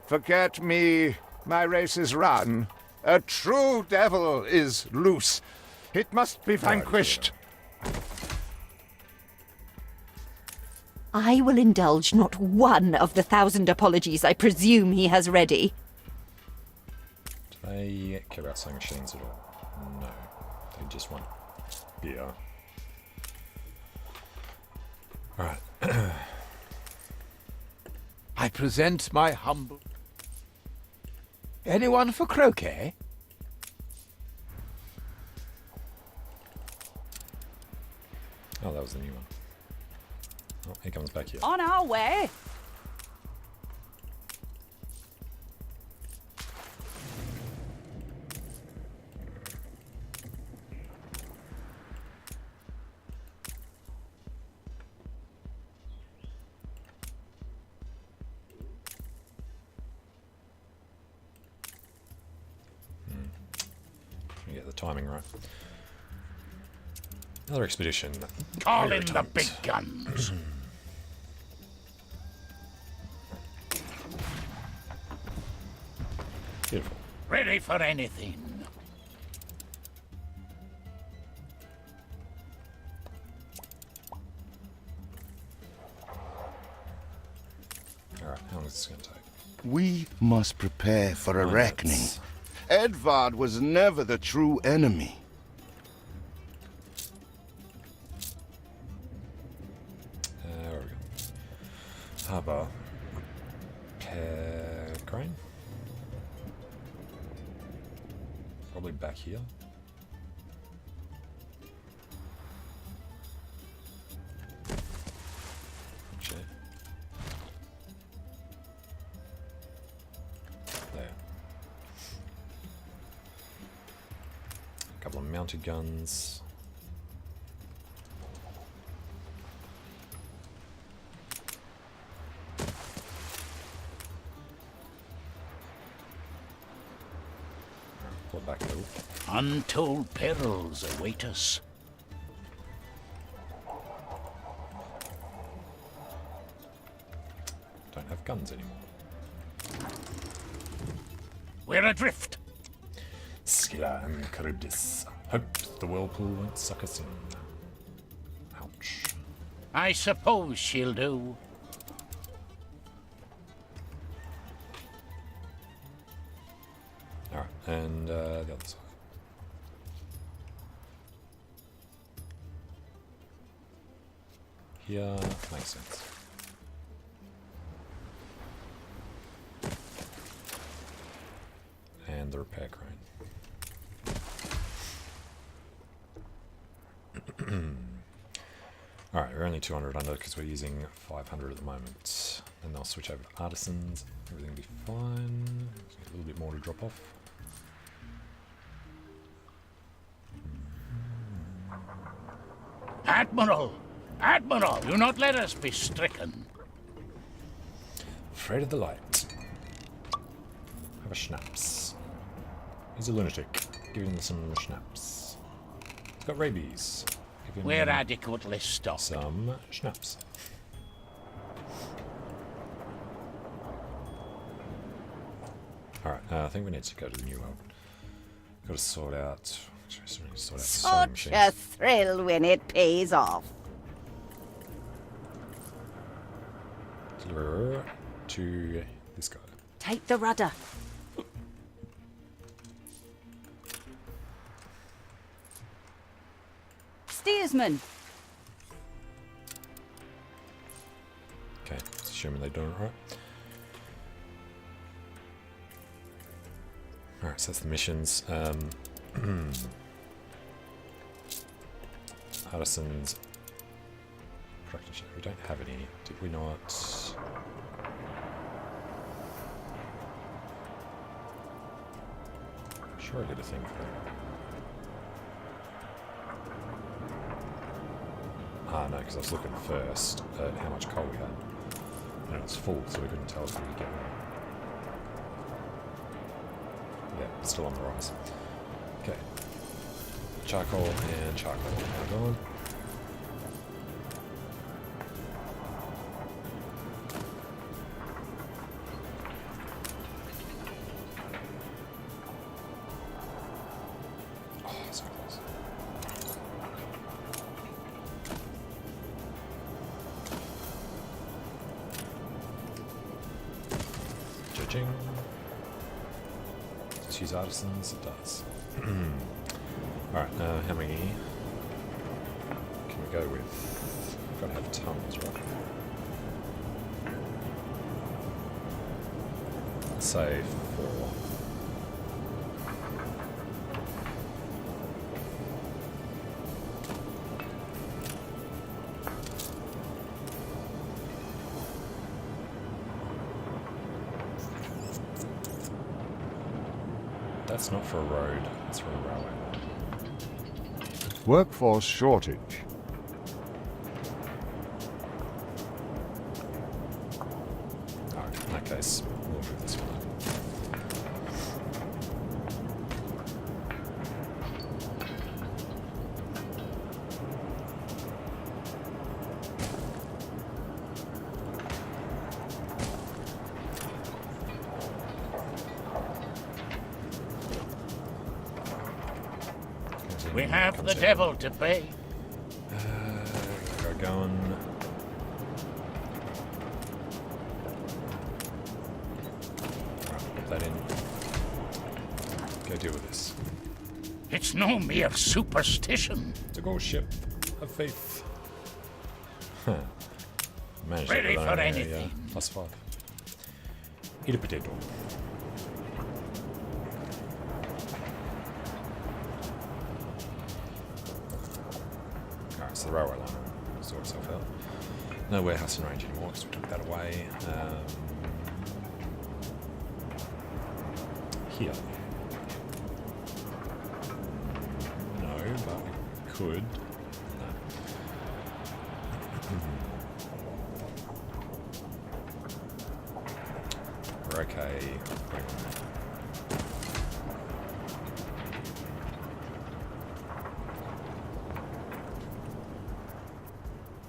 [SPEAKER 5] Forget me. My race is run. A true devil is loose. It must be vanquished.
[SPEAKER 11] I will indulge not one of the 1,000 apologies I presume he has ready.
[SPEAKER 3] Do they care about sewing machines at all? No. They just want beer. Alright.
[SPEAKER 1] I present my humble... Anyone for croquet?
[SPEAKER 3] Oh, that was the new one. Oh, he comes back here.
[SPEAKER 2] On our way.
[SPEAKER 3] You get the timing right. Another expedition.
[SPEAKER 10] Call in the big guns.
[SPEAKER 3] Beautiful.
[SPEAKER 10] Ready for anything.
[SPEAKER 3] Alright, how long is this going to take?
[SPEAKER 7] We must prepare for a reckoning. Edvard was never the true enemy.
[SPEAKER 3] Where are we going? Harbour. Crane? Probably back here. Shit. There. A couple of mounted guns. Pull it back a little.
[SPEAKER 10] Untold perils await us.
[SPEAKER 3] Don't have guns anymore.
[SPEAKER 10] We're adrift.
[SPEAKER 3] Scylla and Charybdis. Hope the whirlpool won't suck us in. Ouch.
[SPEAKER 10] I suppose she'll do.
[SPEAKER 3] Alright, and the other side. Here makes sense. And the repair crane. Alright, we're only 200 under because we're using 500 at the moment. And they'll switch over to artisans. Everything will be fine. Just get a little bit more to drop off.
[SPEAKER 10] Admiral! Admiral, do not let us be stricken.
[SPEAKER 3] Afraid of the light. Have a schnapps. He's a lunatic. Give him some schnapps. He's got rabies. Give him
[SPEAKER 10] We're adequately stocked.
[SPEAKER 3] some schnapps. Alright, I think we need to go to the new world. Got to sort out. Sewing
[SPEAKER 6] Such
[SPEAKER 3] machines.
[SPEAKER 6] a thrill when it pays off.
[SPEAKER 3] Deliver to this guy.
[SPEAKER 2] Take the rudder. Steersman.
[SPEAKER 3] Okay, assuming they're doing it right. Alright, so that's the missions. Artisans. Production. We don't have any, did we not? Sure I did a thing for that. Ah, no, because I was looking first at how much coal we had. And it was full, so we couldn't tell if we could get more. Yeah, it's still on the rise. Okay. Charcoal and charcoal. Now gone. Oh, so close. Judging. Let's use artisans. It does. Alright, how many can we go with? We've got to have tons, right? Let's say 4. That's not for a road, it's for a railway.
[SPEAKER 4] Workforce shortage.
[SPEAKER 3] Alright, in that case, we'll move this one up.
[SPEAKER 10] We have the devil to pay.
[SPEAKER 3] Got going. Right, put that in. Go deal with this.
[SPEAKER 10] It's no mere superstition.
[SPEAKER 3] It's a ghost ship of faith. Huh. Managed
[SPEAKER 10] Ready
[SPEAKER 3] it with
[SPEAKER 10] for
[SPEAKER 3] only
[SPEAKER 10] anything.
[SPEAKER 3] +5. Eat a potato. Alright, so the railway line will sort itself out. No warehouse in range anymore because we took that away. Here. No, but we could. No. We're okay. Hang on.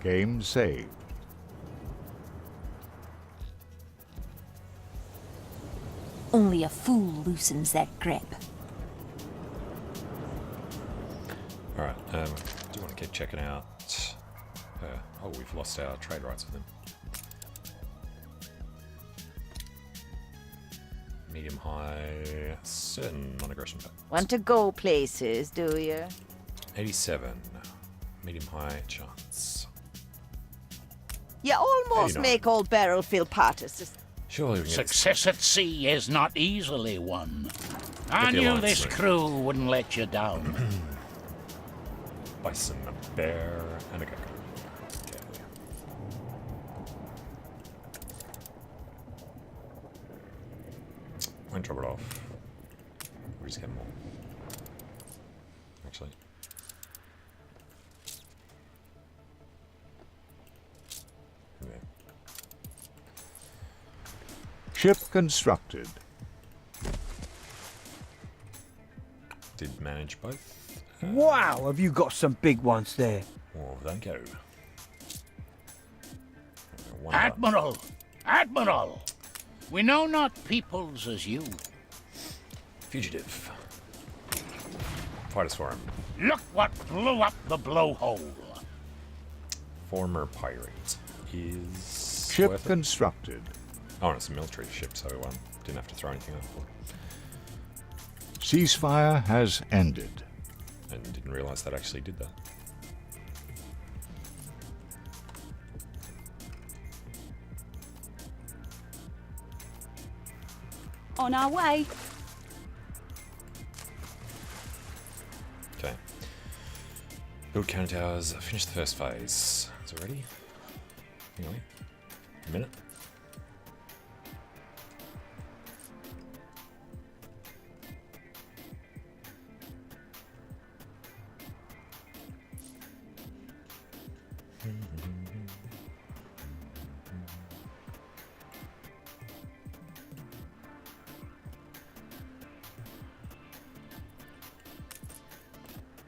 [SPEAKER 4] Game saved.
[SPEAKER 11] Only a fool loosens that grip.
[SPEAKER 3] Alright, do you want to keep checking out... oh, we've lost our trade rights with them. Medium high, certain non-aggression.
[SPEAKER 6] Want to go places, do you?
[SPEAKER 3] 87. Medium high chance.
[SPEAKER 6] You almost
[SPEAKER 3] 89.
[SPEAKER 6] make old Beryl feel part of society.
[SPEAKER 3] Surely we can get
[SPEAKER 10] Success at sea is not easily won. I
[SPEAKER 3] the
[SPEAKER 10] knew
[SPEAKER 3] alliance
[SPEAKER 10] this
[SPEAKER 3] through.
[SPEAKER 10] crew wouldn't let you down.
[SPEAKER 3] bison, a bear, and a gecko. Okay. Won't drop it off. We'll just get more. Actually. Yeah.
[SPEAKER 4] Ship constructed.
[SPEAKER 3] Did manage both.
[SPEAKER 9] Wow, have you got some big ones there?
[SPEAKER 3] Oh, thank you. One
[SPEAKER 10] Admiral! Admiral! We know not peoples as you.
[SPEAKER 3] fugitive. Fight us for him.
[SPEAKER 10] Look what blew up the blowhole.
[SPEAKER 3] Former pirate is
[SPEAKER 4] Ship
[SPEAKER 3] worth it?
[SPEAKER 4] constructed.
[SPEAKER 3] Oh, and it's a military ship, so didn't have to throw anything overboard.
[SPEAKER 4] Ceasefire has ended.
[SPEAKER 3] And didn't realise that actually did that.
[SPEAKER 2] On our way.
[SPEAKER 3] Okay. Build counter towers. Finish the first phase. Is it ready? Hang on. A minute.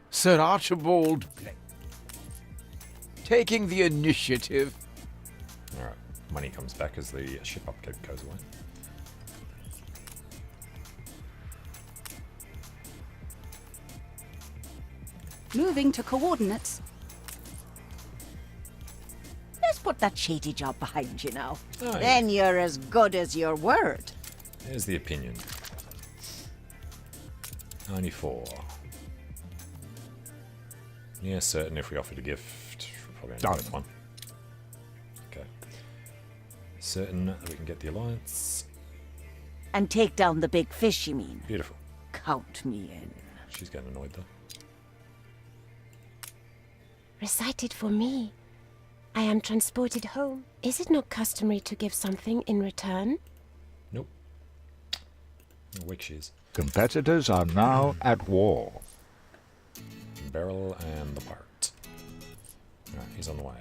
[SPEAKER 1] Sir Archibald taking the initiative.
[SPEAKER 3] Alright. Money comes back as the ship upkeep goes away.
[SPEAKER 2] Moving to coordinates.
[SPEAKER 6] Let's put that shady job behind you now.
[SPEAKER 3] Oh, yeah.
[SPEAKER 6] Then you're as good as your word.
[SPEAKER 3] There's the opinion. 94. Yeah, certain if we offered a gift. Probably only worth one. Okay. Certain that we can get the alliance.
[SPEAKER 6] And take down the big fish, you mean?
[SPEAKER 3] Beautiful.
[SPEAKER 6] Count me in.
[SPEAKER 3] She's getting annoyed though.
[SPEAKER 12] Recited for me. I am transported home. Is it not customary to give something in return?
[SPEAKER 3] Nope. How weak she is.
[SPEAKER 4] Competitors are now at war.
[SPEAKER 3] Beryl and the pirate. Alright, he's on the way.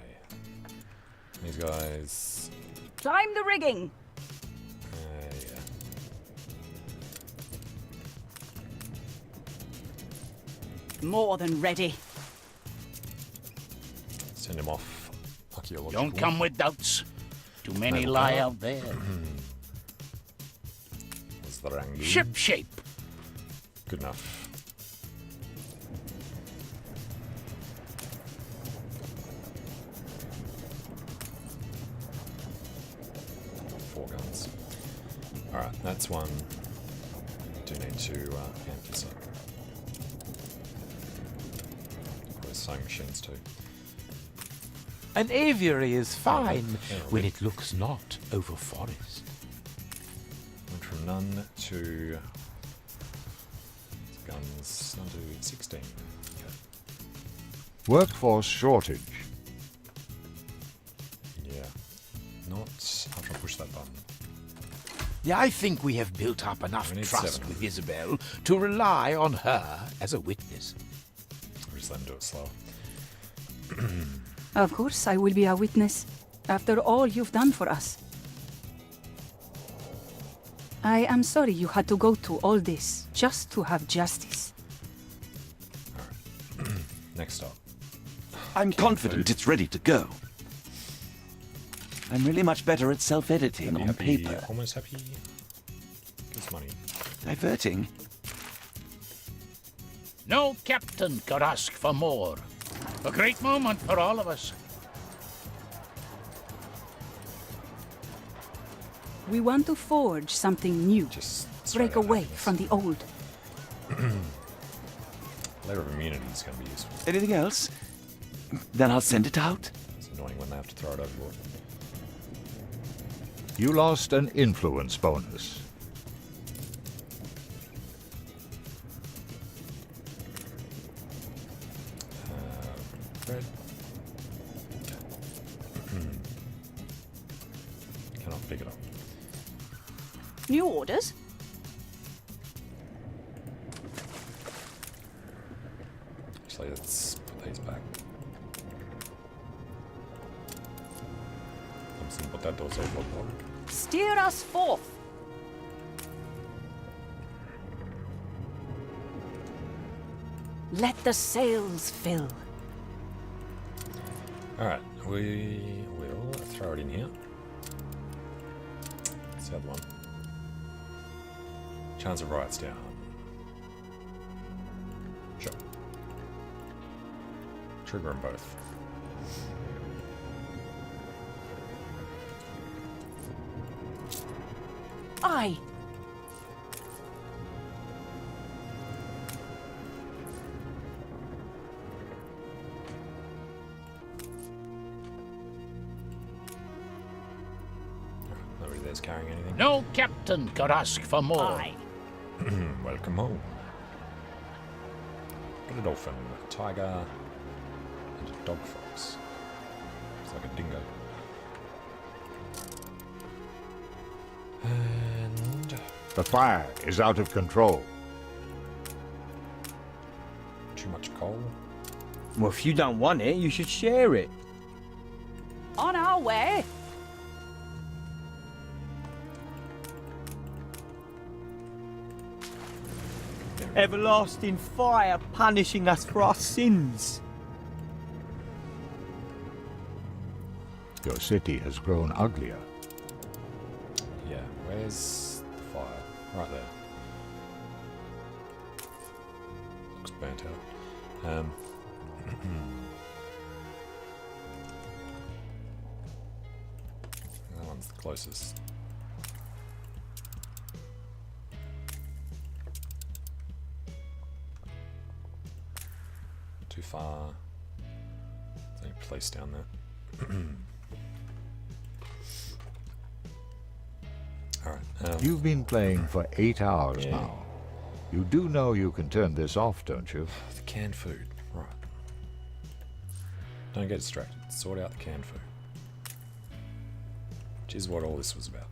[SPEAKER 3] These guys.
[SPEAKER 2] Climb the rigging.
[SPEAKER 3] Yeah.
[SPEAKER 2] More than ready.
[SPEAKER 3] Send him off. Archaeological.
[SPEAKER 10] Don't come with doubts. Too many
[SPEAKER 3] No,
[SPEAKER 10] lie
[SPEAKER 3] no.
[SPEAKER 10] out there.
[SPEAKER 3] What's the rank?
[SPEAKER 10] Ship shape.
[SPEAKER 3] Good enough. Four guns. Alright, that's one. Do need to amp this up. There's sewing machines too.
[SPEAKER 1] An aviary is fine
[SPEAKER 3] Yeah,
[SPEAKER 1] when it looks not over forest.
[SPEAKER 3] Went from none to guns, none to 16. Okay.
[SPEAKER 4] Workforce shortage.
[SPEAKER 3] Yeah. Not after I push that button.
[SPEAKER 1] Yeah, I think we have built up enough
[SPEAKER 3] We need
[SPEAKER 1] trust
[SPEAKER 3] 7.
[SPEAKER 1] with Isabel to rely on her as a witness.
[SPEAKER 3] Or just let him do it slower.
[SPEAKER 2] Of course, I will be a witness. After all you've done for us. I am sorry you had to go through all this just to have justice.
[SPEAKER 3] Next up.
[SPEAKER 13] I'm confident it's ready to go. I'm really much better at self-editing on
[SPEAKER 3] Happy,
[SPEAKER 13] paper.
[SPEAKER 3] almost happy. Gives money.
[SPEAKER 13] Diverting.
[SPEAKER 10] No captain could ask for more. A great moment for all of us.
[SPEAKER 2] We want to forge something new.
[SPEAKER 3] Just
[SPEAKER 2] break away from the old.
[SPEAKER 3] Letter of immunity is going to be useful.
[SPEAKER 13] Anything else? Then I'll send it out.
[SPEAKER 3] It's annoying when they have to throw it overboard.
[SPEAKER 4] You lost an influence bonus.
[SPEAKER 3] Red. Cannot pick it up.
[SPEAKER 2] New orders?
[SPEAKER 3] Actually, let's put these back. Some potatoes overboard.
[SPEAKER 2] Steer us forth. Let the sails fill.
[SPEAKER 3] Alright, we will throw it in here. That's the other one. Chance of riots down. Sure. Trigger them both.
[SPEAKER 2] Aye.
[SPEAKER 3] Nobody there's carrying anything.
[SPEAKER 10] No captain could ask for more.
[SPEAKER 2] Aye.
[SPEAKER 3] Welcome home. Got a dolphin, a tiger, and a dog fox. It's like a dingo. And
[SPEAKER 4] The fire is out of control.
[SPEAKER 3] too much coal.
[SPEAKER 9] Well, if you don't want it, you should share it.
[SPEAKER 2] On our way.
[SPEAKER 9] Everlasting fire punishing us for our sins.
[SPEAKER 4] Your city has grown uglier.
[SPEAKER 3] Yeah, where's the fire? Right there. Looks burnt out. That one's the closest. Too far. There's any place down there. Alright.
[SPEAKER 4] You've been playing for 8 hours
[SPEAKER 3] Yeah.
[SPEAKER 4] now. You do know you can turn this off, don't you?
[SPEAKER 3] The canned food. Right. Don't get distracted. Sort out the canned food. Which is what all this was about.